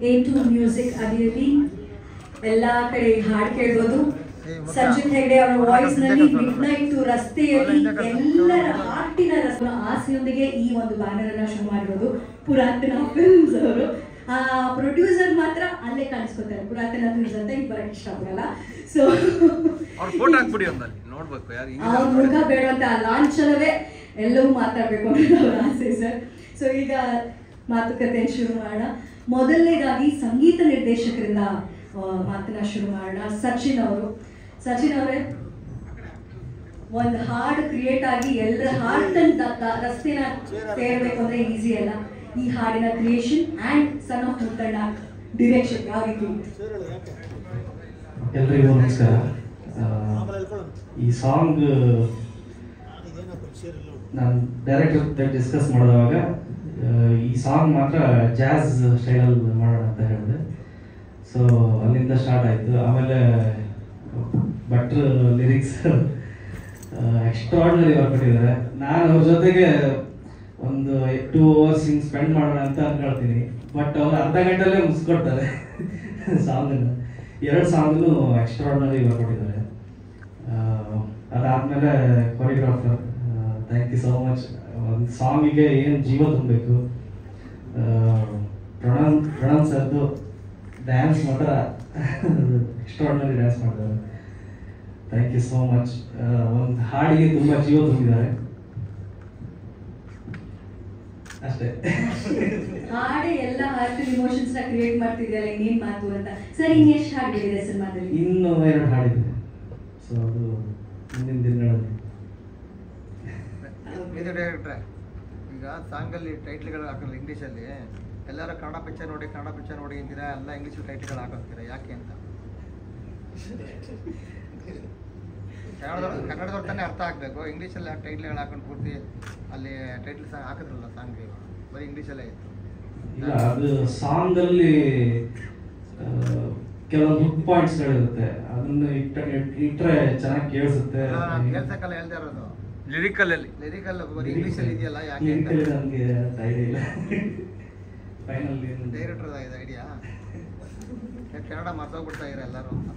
A2 music ಅಡಿಯಲ್ಲಿ ಎಲ್ಲಾ ಕಡೆ ಹಾಡು ಕೇಳಬಹುದು. ಸಂಜಿತ್ ಹೆಗ್ಡೆ ಅವರ ವಾಯ್ಸ್ ನಲ್ಲಿ ಮಿಡ್ನೈಟ್ ರಸ್ತೆಯಲ್ಲಿ ಎಲ್ಲರ ಹಾರ್ಟಿನ ಆಸೆಯೊಂದಿಗೆ ಈ ಒಂದು ಬ್ಯಾನರ್ ಅನ್ನ ಶುರು ಮಾಡಿರೋದು ಪುರಾತನ ಫಿಲ್ಮ್ಸ್ ಅವರು. ಪ್ರೊಡ್ಯೂಸರ್ ಮಾತ್ರ ಅಲ್ಲೇ ಕಾಣಿಸ್ಕೊತಾರೆ, ಪುರಾತನ ಫಿಲ್ಮ್ಸ್ ಅಂತ ಈಗ ಬರಕ್ಕೆ ಇಷ್ಟಪಡಲ್ಲ. ಸೊ ಅವ್ರ ಮುಖ ಬೇಡ ಅಂತ ಲಾಂಛನವೇ ಎಲ್ಲವೂ ಮಾತಾಡ್ಬೇಕು ಅನ್ನೋದು ಅವ್ರ ಆಸೆ ಸರ್. ಸೊ ಈಗ ಮಾತುಕತೆ ಶುರು ಮಾಡೋಣ. ಮೊದಲನೇದಾಗಿ ಸಂಗೀತ ನಿರ್ದೇಶಕರಿಂದ ಮಾತನ್ನ ಶುರು ಮಾಡೋಣ. ಸಚಿನ್ ಅವರೇ, ಒಂದು ಹಾಡು ಕ್ರಿಯೇಟ್ ಆಗಿ ಎಲ್ಲರ ಹಾರ್ಟ್ ರಸ್ತೆನ ಸೇರಬೇಕು ಅಂದ್ರೆ ಈಸಿ ಅಲ್ಲ. ಈ ಹಾಡಿನ creation and son of Muttanna direction ಯಾವ ರೀತಿ? ಎಲ್ರಿಗೂ ನಮಸ್ಕಾರ. ಈ ಸಾಂಗ್ ನಾನು ಡೈರೆಕ್ಟರ್ ಡಿಸ್ಕಸ್ ಮಾಡಿದಾಗ ಈ ಸಾಂಗ್ ಮಾತ್ರ ಜಾಝ್ ಸ್ಟೈಲಲ್ಲಿ ಮಾಡೋಣ ಅಂತ ಹೇಳಿದೆ. ಸೊ ಅಲ್ಲಿಂದ ಸ್ಟಾರ್ಟ್ ಆಯಿತು. ಆಮೇಲೆ ಭಟ್ರು ಲಿರಿಕ್ಸ್ ಎಕ್ಸ್ಟ್ರಾರ್ಡಿನರಿ ವರ್ಕ್ ಮಾಡಿದ್ದಾರೆ. ನಾನು ಅವ್ರ ಜೊತೆಗೆ ಒಂದು 2 hours ಹಿಂಗೆ ಸ್ಪೆಂಡ್ ಮಾಡೋಣ ಅಂತ ಅನ್ಕೊಳ್ತೀನಿ. ಬಟ್ ಅವ್ರು ಅರ್ಧ ಗಂಟೆಲ್ಲೇ ಮುಗಿಸ್ಕೊಡ್ತಾರೆ ಸಾಂಗನ್ನು. 2 ಸಾಂಗ್ನು ಎಕ್ಸ್ಟ್ರಾರ್ಡಿನರಿ ವರ್ಕ್ ಮಾಡಿದ್ದಾರೆ. ಅದಾದಮೇಲೆ choreographer, thank you so much. ಒಂದು ಸಾಂಗಿಗೆ ಏನು ಜೀವ ತುಂಬಬೇಕು. ಪ್ರಣವ್ ಸರ್ದು ಡ್ಯಾನ್ಸ್ ಮಾತ್ರ ಎಕ್ಸ್ಟ್ರಾರ್ಡಿನರಿ ಡ್ಯಾನ್ಸ್ ಮಾಡಿದ್ದಾರೆ. Thank you so much. ಒಂದು ಹಾಡಿಗೆ ತುಂಬ ಜೀವ ತುಂಬಿದ್ದಾರೆ ಅಷ್ಟೇ. ಹಾಡೆ ಎಲ್ಲ ಹಾರ್ಟ್ ಇಮೋಷನ್ಸ್ ನ ಕ್ರಿಯೇಟ್ ಮಾಡ್ತಿದ್ಯಲ್ಲ, ಇನ್ನೇನ್ ಮಾತು ಅಂತ. ಸರ್, ಇನ್ನು ಎಷ್ಟು ಹಾಡಿದೆ ಸಿನಿಮಾದಲ್ಲಿ? ಇನ್ನು 2 ಹಾಡಿದೆ. ಸೊ ಅದು ಮುಂದಿನ ದಿನಗಳಲ್ಲಿ. ಇದು ಡೈರೆಕ್ಟ್ರೆ, ಈಗ ಸಾಂಗಲ್ಲಿ ಟೈಟ್ಲ್ಗಳು ಹಾಕಲ್ಲ ಇಂಗ್ಲೀಷಲ್ಲಿ. ಎಲ್ಲರೂ ಕನ್ನಡ ಪಿಕ್ಚರ್ ನೋಡಿ ಅಂತೀರಾ, ಎಲ್ಲ ಇಂಗ್ಲೀಷಲ್ಲಿ ಟೈಟ್ಲ್ಗಳು ಹಾಕೋತೀರಾ, ಯಾಕೆ ಅಂತ? ಕನ್ನಡದವ್ರು ತಾನೇ ಅರ್ಥ ಆಗಬೇಕು. ಇಂಗ್ಲೀಷಲ್ಲಿ ಟೈಟ್ಲ್ಗಳು ಹಾಕೊಂಡು ಪೂರ್ತಿ ಅಲ್ಲಿ ಟೈಟ್ಲ್ ಸಾಂಗ್ ಹಾಕಿದ್ರಲ್ಲ, ಸಾಂಗ್ ಬರೀ ಇಂಗ್ಲೀಷಲ್ಲೇ ಇತ್ತು. ಇಲ್ಲ, ಅದು ಸಾಂಗಲ್ಲಿ ಕೆಲವೊಂದು ಹುಕ್ ಪಾಯಿಂಟ್ಸ್ಗಳಿರುತ್ತೆ, ಅದನ್ನು ಇಟ್ಟರೆ ಚೆನ್ನಾಗಿ ಕೇಳಿಸುತ್ತೆ. ಕೇಳ್ಸಕ್ಕಲ್ಲ ಹೇಳ್ತಾ ಇರೋದು, ಲಿರಿಕಲ್ ಬರೀ ಇಂಗ್ಲೀಷಲ್ಲಿ ಇದೆಯಲ್ಲ, ಯಾಕೆ ಅಂತ ನನಗೆ ಐಡಿಯಾ ಇಲ್ಲ. ಫೈನಲ್ ಡೈರೆಕ್ಟರ್ ಇದು ಐಡಿಯಾ, ಕನ್ನಡ ಮರ್ತೋಗ್ಬಿಡ್ತಾ ಇರೋ ಎಲ್ಲರೂ ಅಂತ.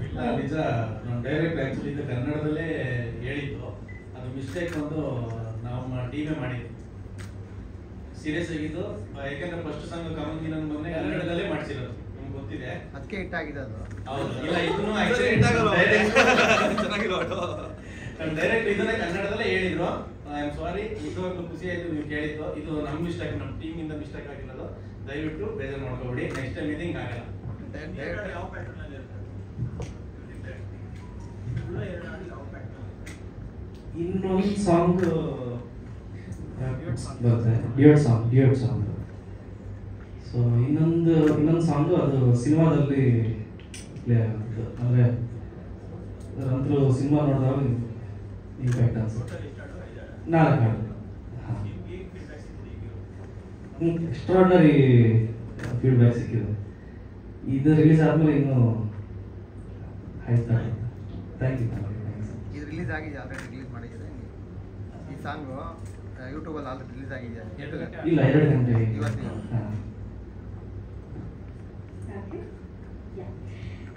ಇಲ್ಲ, ನಿಜ. ನಮ್ಮ ಡೈರೆಕ್ಟ್ ಆ್ಯಕ್ಚುಲಿ ಇದು ಕನ್ನಡದಲ್ಲೇ ಹೇಳಿದ್ದು, ಅದು ಮಿಸ್ಟೇಕ್ ಒಂದು ನಾವು ಟೀಮೇ ಮಾಡಿದ್ದು. ಸೀರಿಯಸ್ ಆಗಿದ್ದು, ಯಾಕಂದ್ರೆ ಫಸ್ಟ್ ಸಾಂಗ್ ಕಾಮಂಗಿ ನನ್ನ ಮೊನ್ನೆ ಕನ್ನಡದಲ್ಲೇ ಮಾಡಿಸಿರೋದು, ನಿಮ್ಗೆ ಗೊತ್ತಿದೆ. ಅದಕ್ಕೆ ಹಿಟ್ಟಾಗಿದೆ ಅದು. ಹೌದು. ಇಲ್ಲ, ಇದನ್ನು ಡೈರೆಕ್ಟ್ ಇದನ್ನ ಕನ್ನಡದಲ್ಲೇ ಹೇಳಿದ್ರು. ಐ ಆಮ್ ಸಾರಿ, ನಿಜವಾಗ್ಲೂ ಖುಷಿ ಆಯ್ತು ನೀವು ಕೇಳಿದ್ದು. ಇದು ನಮ್ಮ ಮಿಸ್ಟೇಕ್, ನಮ್ಮ ಟೀಮ್ ಇಂದ ಮಿಸ್ಟೇಕ್ ಆಗಿರೋದು. ದಯವಿಟ್ಟು ಬೇಜಾರು ಮಾಡ್ಕೋಬೇಡಿ. ನೆಕ್ಸ್ಟ್ ಟೈಮ್ ಇದು ಹಿಂಗೆ ಆಗಲ್ಲ. ಇನ್ನೊಂದು ಸಾಂಗ್ ಬರುತ್ತೆ, ಡ್ಯೂಯೆಟ್ ಸಾಂಗ್. ಸೊ ಇನ್ನೊಂದು ಸಾಂಗು ಅದು ಸಿನಿಮಾದಲ್ಲಿ ಪ್ಲೇ ಆಗುತ್ತೆ. ಅಂದರೆ ಅಂತೂ ಸಿನಿಮಾ ನೋಡಿದಾಗ ಇಂಪ್ಯಾಕ್ಟ್ ಅನ್ಸುತ್ತೆ. 4 ಹಾಡು. ಎಕ್ಸ್ಟ್ರಾರ್ಡಿನರಿ ಫೀಡ್ಬ್ಯಾಕ್ ಸಿಕ್ಕಿದೆ. ಇದು ರಿಲೀಸ್ ಆದಮೇಲೆ ಇನ್ನೂ ಆಯ್ತಾ. Thank you. ಇದು ರಿಲೀಸ್ ಆಗಿದೆ, ಆಲ್ರೆಡಿ ರಿಲೀಸ್ ಮಾಡಿದ್ದಾರೆ. ಈ ಸಾಂಗು ಯೂಟ್ಯೂಬಲ್ಲಿ ಆಲ್ರೆಡಿ ರಿಲೀಸ್ ಆಗಿದೆ. ಇಲ್ಲ, 2 ಗಂಟೆ ಇವತ್ತು.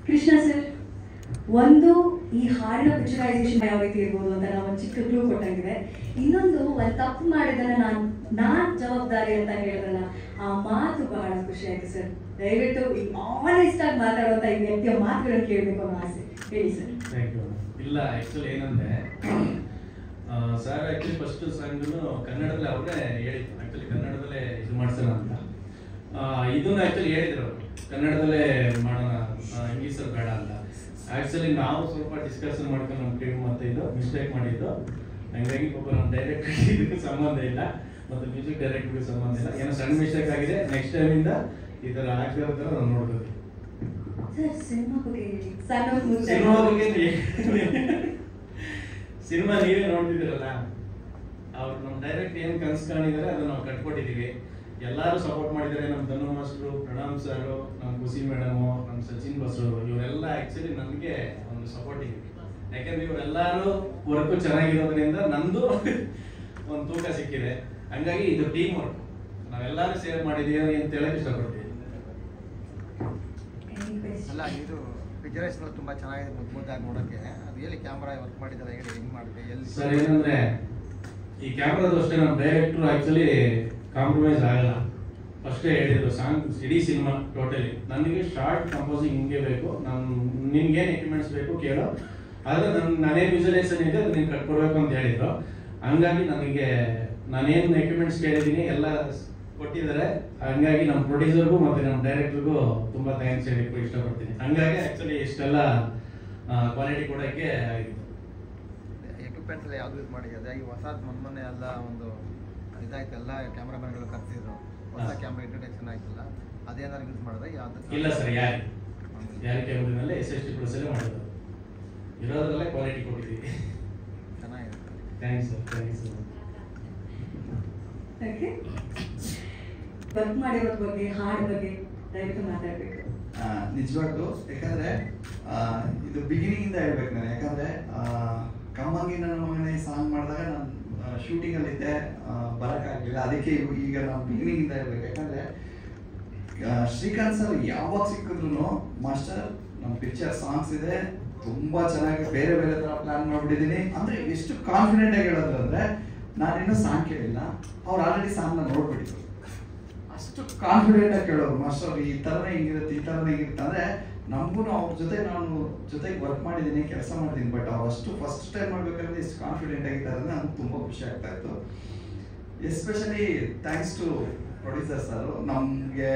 ಕೃಷ್ಣ ಸರ್, ಒಂದು ಈ ಹಾಡಿನ ಪಿಕ್ಚರೈಸೇಷನ್ ಯಾವ ರೀತಿ ಇರ್ಬೋದು ಅಂತ ನಾವು ಒಂದು ಚಿಕ್ಕ ಕ್ಲೂ ಕೊಟ್ಟಾಗಿದೆ. ಇನ್ನೊಂದು ಒಂದು ತಪ್ಪು ಮಾಡಿದನ್ನ ನಾನ್ ಜವಾಬ್ದಾರಿ ಅಂತ ಹೇಳಿದ್ರಲ್ಲ, ಆ ಮಾತು ಬಹಳ ಖುಷಿ ಆಯ್ತು ಸರ್. ದಯವಿಟ್ಟು ಈ ಆನೆಸ್ಟ್ ಆಗಿ ಮಾತಾಡುವಂತ ಈ ವ್ಯಕ್ತಿಯ ಮಾತುಗಳನ್ನು ಕೇಳಬೇಕು ಅನ್ನೋ ಆಸೆ. ಹೇಳಿ ಸರ್. Thank you. ಇಲ್ಲ, ಆ್ಯಕ್ಚುಲಿ ಏನಂದ್ರೆ ಸರ್ ಆ್ಯಕ್ಚುಲಿ ಫಸ್ಟ್ ಸಾಂಗನ್ನು ಕನ್ನಡದಲ್ಲಿ ಅವ್ರನ್ನೇ ಹೇಳಿದ್ರು. ಆ್ಯಕ್ಚುಲಿ ಕನ್ನಡದಲ್ಲೇ ಇದು ಮಾಡ್ಸೋಣ ಅಂತ. ಇದನ್ನು ಆ್ಯಕ್ಚುಲಿ ಹೇಳಿದ್ರು ಕನ್ನಡದಲ್ಲೇ ಮಾಡೋಣ, ಇಂಗ್ಲೀಷಲ್ಲಿ ಬೇಡ ಅಂತ. ಆ್ಯಕ್ಚುಲಿ ನಾವು ಸ್ವಲ್ಪ ಡಿಸ್ಕಷನ್ ಮಾಡ್ಕೊಂಡು ನಮ್ಮ ಟೀಮ್ ಮತ್ತು ಇದು ಮಿಸ್ಟೇಕ್ ಮಾಡಿದ್ದು. ಹಂಗಾಗಿ ಪಾಪ ನಮ್ಮ ಡೈರೆಕ್ಟರ್ ಇದಕ್ಕೆ ಸಂಬಂಧ ಇಲ್ಲ ಮತ್ತು ಮ್ಯೂಸಿಕ್ ಡೈರೆಕ್ಟರ್ಗೆ ಸಂಬಂಧ ಇಲ್ಲ. ಏನೋ ಸಣ್ಣ ಮಿಸ್ಟೇಕ್ ಆಗಿದೆ. ನೆಕ್ಸ್ಟ್ ಟೈಮಿಂದ ಈ ಥರ ಆಗ್ತಿರೋ ಥರ ನಾವು ನೋಡ್ತೀವಿ. ಸರ್ ಸಿನಿಮಾ ಬಗ್ಗೆ ಸಣ್ಣ ಸಿನಿಮಾ ಬಗ್ಗೆ ಸಿನಿಮಾ ನೀವೇ ನೋಡ್ತಿದ್ದೀರಲ್ಲ, ಅವ್ರು ನಮ್ಮ ಡೈರೆಕ್ಟ್ ಏನು ಕನಸು ಕಾಣಿದ್ದಾರೆ ಅದನ್ನ ನಾವು ಕಟ್ಕೊಟ್ಟಿದ್ದೀವಿ. ಎಲ್ಲರೂ ಸಪೋರ್ಟ್ ಮಾಡಿದ್ದಾರೆ. ನಮ್ಮ ಧನು ಮಾಸ್ಟ್ರು, ಪ್ರಣಾಮ್ ಸರು, ನಮ್ಮ ಖುಷಿ ಮೇಡಮು, ನಮ್ಮ ಸಚಿನ್ ಬಸ್ರು, ಇವರೆಲ್ಲ ಆ್ಯಕ್ಚುಲಿ ನನಗೆ ಒಂದು ಸಪೋರ್ಟಿಂಗ್. ಯಾಕೆಂದ್ರೆ ಇವರೆಲ್ಲರೂ ವರ್ಕು ಚೆನ್ನಾಗಿರೋದ್ರಿಂದ ನಂದು ಒಂದು ತೂಕ ಸಿಕ್ಕಿದೆ. ಹಂಗಾಗಿ ಇದು ಟೀಮ್ ವರ್ಕ್, ನಾವೆಲ್ಲರೂ ಸೇರ್ ಮಾಡಿದ್ದೀವಿ ಅಂತ ಹೇಳಕ್ ಇಷ್ಟಪಡ್ತೀವಿ. ಅಲ್ಲ, ಇದು ಪಿಕ್ಚರೈಸ್ನಲ್ಲಿ ತುಂಬ ಚೆನ್ನಾಗಿದೆ, ಮುದ್ದಾಗಿ ನೋಡೋಕ್ಕೆ. ಅದು ಎಲ್ಲಿ ಕ್ಯಾಮ್ರಾ ವರ್ಕ್ ಮಾಡಿದ್ದಾರೆ, ಹೇಳಿ ಹೆಂಗೆ ಮಾಡಿದೆ, ಎಲ್ಲಿ? ಸರ್ ಏನಂದ್ರೆ ಈ ಕ್ಯಾಮ್ರಾದು ಅಷ್ಟೇ ನಮ್ಮ ಡೈರೆಕ್ಟ್ರು ಆ್ಯಕ್ಚುಲಿ ಕಾಂಪ್ರಮೈಸ್ ಆಗಲ್ಲ. ಫಸ್ಟೇ ಹೇಳಿದ್ರು ಸಾಂಗ್ ಇಡೀ ಸಿನಿಮಾ ಟೋಟಲಿ ನನಗೆ ಶಾರ್ಟ್ ಕಂಪೋಸಿಂಗ್ ಹಿಂಗೆ ಬೇಕು, ನಿಮ್ಗೇನು ಎಕ್ವಿಪ್ಮೆಂಟ್ಸ್ ಬೇಕು ಕೇಳೋ, ಆದರೆ ನಾನೇನು ವಿಜುವಲೈಸೇಷನ್ ಇದೆ ಅದು ನೀನು ಕಟ್ಕೊಡ್ಬೇಕು ಅಂತ ಹೇಳಿದ್ರು. ಹಂಗಾಗಿ ನನಗೆ ನಾನೇನು ಎಕ್ವಿಪ್ಮೆಂಟ್ಸ್ ಕೇಳಿದ್ದೀನಿ ಎಲ್ಲ ಕೊಟ್ಟಿದ್ದಾರೆ. ಹಂಗಾಗಿ ನಮ್ಮ ಪ್ರೊಡ್ಯೂಸರ್ಗೂ ಮತ್ತು ನಮ್ಮ ಡೈರೆಕ್ಟರ್ಗೂ ತುಂಬ ಥ್ಯಾಂಕ್ಸ್ ಹೇಳಕ್ಕೆ ಇಷ್ಟಪಡ್ತೀನಿ. ಹಂಗಾಗಿ ಆ್ಯಕ್ಚುಲಿ ಇಷ್ಟೆಲ್ಲ ಕ್ವಾಲಿಟಿ ಕೊಡೋಕ್ಕೆ ಆಗಿದೆ. ಎಕ್ವಿಪ್ಮೆಂಟ್ಸ್ ಎಲ್ಲ ಯಾವ್ದು ಯೂಸ್ ಮಾಡಿದೆ? ಈ ಹೊಸ ಮೊನ್ನೆ ಎಲ್ಲ ಒಂದು ಇದಾಯ್ತು, ಎಲ್ಲ ಕ್ಯಾಮ್ರಾಮನ್ಗಳು ಕರ್ತಿದ್ರು, ಹೊಸ ಕ್ಯಾಮ್ರಾ ಇಂಟ್ರೊಡಕ್ಷನ್ ಆಯ್ತಲ್ಲ, ಅದೇನಾದ್ರು ಯೂಸ್ ಮಾಡಿದ್ರೆ ಯಾವ್ದು? ಇಲ್ಲ ಸರ್, ಯಾರು ಕ್ಯಾಮ್ರಾದಲ್ಲಿ SSD ಪ್ಲಸ್ಸಲ್ಲೇ ಮಾಡೋದು, ಇರೋದ್ರಲ್ಲೇ ಕ್ವಾಲಿಟಿ ಕೊಟ್ಟಿದ್ದೀವಿ. ಚೆನ್ನಾಗಿದೆ. Thanks sir, thanks sir. Okay, work ಮಾಡಿರೋದ್ರ ಬಗ್ಗೆ, ಹಾಡ್ ಬಗ್ಗೆ ದಯವಿಟ್ಟು ಮಾತಾಡಬೇಕು. ನಿಜವಾಗ್ಲು ಯಾಕಂದ್ರೆ ಇದು ಬಿಗಿನಿಂಗ್ ಇಂದ ಹೇಳ್ಬೇಕು ನಾನು. ಯಾಕಂದ್ರೆ ಕಮ್ಮಂಗಿ ನನ್ನ ಮಗನೇ ಸಾಂಗ್ ಮಾಡಿದಾಗ ನಾನು ಶೂಟಿಂಗ್ ಅಲ್ಲಿ ಇದ್ದೆ, ಬರಕ್ಕಾಗ್ಲಿಲ್ಲ. ಅದಕ್ಕೆ ಈಗ ನಾನು ಬಿಗಿನಿಂಗ್ ಇಂದ ಹೇಳ್ಬೇಕು. ಯಾಕಂದ್ರೆ ಶ್ರೀಕಾಂತ್ ಸರ್ ಯಾವಾಗ ಸಿಕ್ಕಿದ್ರು ಮಾಸ್ಟರ್ ನಮ್ಮ ಪಿಕ್ಚರ್ ಸಾಂಗ್ಸ್ ಇದೆ, ತುಂಬಾ ಚೆನ್ನಾಗಿ ಬೇರೆ ಬೇರೆ ತರ ಪ್ಲಾನ್ ಮಾಡ್ಬಿಟ್ಟಿದ್ದೀನಿ ಅಂದ್ರೆ ಎಷ್ಟು ಕಾನ್ಫಿಡೆಂಟ್ ಆಗಿ ಹೇಳೋದು ಅಂದ್ರೆ, ನಾನಿನ್ನೂ ಸಾಂಗ್ ಕೇಳಿಲ್ಲ, ಅವ್ರು ಆಲ್ರೆಡಿ ಸಾಂಗ್ ನ ನೋಡ್ಬಿಟ್ಟಿದ್ರು. ಅಷ್ಟು ಕಾನ್ಫಿಡೆಂಟ್ ಆಗಿ ಕೇಳೋರು, ಮಾಸ್ಟರ್ ಈ ಥರನೇ ಹಿಂಗಿರುತ್ತೆ, ಈ ಥರನೇ ಹಿಂಗಿರುತ್ತೆ. ಅಂದರೆ ನಮಗೂ ಅವ್ರ ಜೊತೆ ನಾನು ಜೊತೆಗೆ ವರ್ಕ್ ಮಾಡಿದ್ದೀನಿ, ಕೆಲಸ ಮಾಡಿದ್ದೀನಿ. ಬಟ್ ಅವ್ರು ಅಷ್ಟು ಫಸ್ಟ್ ಟೈಮ್ ಮಾಡ್ಬೇಕಾದ್ರೆ ಎಷ್ಟು ಕಾನ್ಫಿಡೆಂಟ್ ಆಗಿದ್ದಾರೆ ಅಂದರೆ ನನಗೆ ತುಂಬ ಖುಷಿ ಆಗ್ತಾ ಇತ್ತು. Especially thanks to producer sir ನಮಗೆ.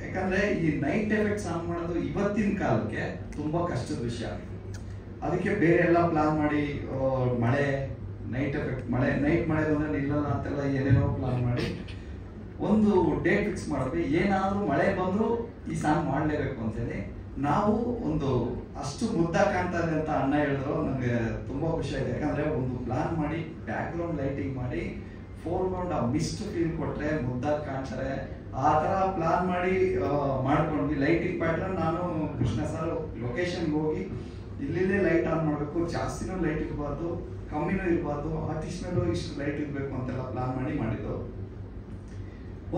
ಯಾಕಂದರೆ ಈ ನೈಟ್ ಎಫೆಕ್ಟ್ ಸಾಂಗ್ ಮಾಡೋದು ಇವತ್ತಿನ ಕಾಲಕ್ಕೆ ತುಂಬ ಕಷ್ಟದ ವಿಷಯ. ಅದಕ್ಕೆ ಬೇರೆ ಎಲ್ಲ ಪ್ಲಾನ್ ಮಾಡಿ ಮಳೆ, ನೈಟ್ ಎಫೆಕ್ಟ್, ನೈಟ್ ಮಳೆ ಬಂದರೆ ನಿಲ್ಲಲ್ಲ ಅಂತೆಲ್ಲ ಏನೇನೋ ಪ್ಲಾನ್ ಮಾಡಿ ಒಂದು ಡೇಟ್ ಫಿಕ್ಸ್ ಮಾಡಿದ್ವಿ. ಏನಾದರೂ ಮಳೆ ಬಂದರೂ ಈ ಸಾಂಗ್ ಮಾಡಲೇಬೇಕು ಅಂತೇಳಿ ನಾವು ಒಂದು ಅಷ್ಟು ಮುದ್ದಾಗಿ ಕಾಣ್ತಾರೆ ಅಂತ ಅಣ್ಣ ಹೇಳಿದ್ರು. ನನಗೆ ತುಂಬ ಖುಷಿ ಆಗಿದೆ. ಯಾಕಂದರೆ ಒಂದು ಪ್ಲಾನ್ ಮಾಡಿ ಬ್ಯಾಕ್ಗ್ರೌಂಡ್ ಲೈಟಿಂಗ್ ಮಾಡಿ ಫೋರ್ಗ್ರೌಂಡ್ ಆ ಮಿಸ್ಟ್ ಫೀಲ್ ಕೊಟ್ಟರೆ ಮುದ್ದಾಗಿ ಕಾಣ್ತಾರೆ. ಆ ಥರ ಪ್ಲಾನ್ ಮಾಡಿ ಮಾಡ್ಕೊಂಡ್ವಿ. ಲೈಟಿಂಗ್ ಪ್ಯಾಟರ್ನ್ ನಾನು ಕೃಷ್ಣ ಸರ್ ಲೊಕೇಶನ್ಗೆ ಹೋಗಿ ಇಲ್ಲಿಂದೇ ಲೈಟ್ ಆನ್ ಮಾಡಬೇಕು, ಜಾಸ್ತಿನೂ ಲೈಟ್ ಇರಬಾರ್ದು, ಕಮ್ಮಿನೂ ಇರಬಾರ್ದು, ಆರ್ಟಿಸ್ಟ್ ಮೇಲೂ ಇಷ್ಟು ಲೈಟ್ ಇರಬೇಕು ಅಂತೆಲ್ಲ ಪ್ಲಾನ್ ಮಾಡಿದ್ದು.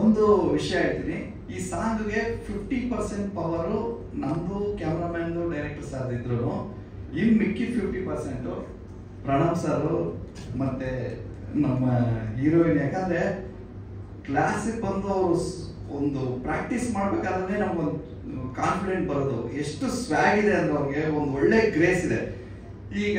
ಒಂದು ವಿಷಯ ಹೇಳ್ತೀನಿ, ಈ ಸಾಂಗ್ಗೆ 50% ಪವರು ನಮ್ದು ಕ್ಯಾಮ್ರಾಮ್ಯಾನ್ದು ಡೈರೆಕ್ಟರ್ ಸರ್ ಇದ್ರು. ಇನ್ನು ಮಿಕ್ಕಿ 50% ಪ್ರಣಾಮ್ ಸರ್ ಮತ್ತೆ ನಮ್ಮ ಹೀರೋಯಿನ್. ಯಾಕಂದ್ರೆ ಕ್ಲಾಸಿಗೆ ಬಂದು ಅವರು ಒಂದು ಪ್ರಾಕ್ಟೀಸ್ ಮಾಡ್ಬೇಕಾದ್ರೆ ನಮ್ಗೊಂದು ಕಾನ್ಫಿಡೆಂಟ್ ಬರೋದು. ಎಷ್ಟು ಸ್ವ್ಯಾಗ್ ಇದೆ ಅಂದ್ರೆ ಅವ್ರಿಗೆ ಒಂದು ಒಳ್ಳೆ ಗ್ರೇಸ್ ಇದೆ. ಈಗ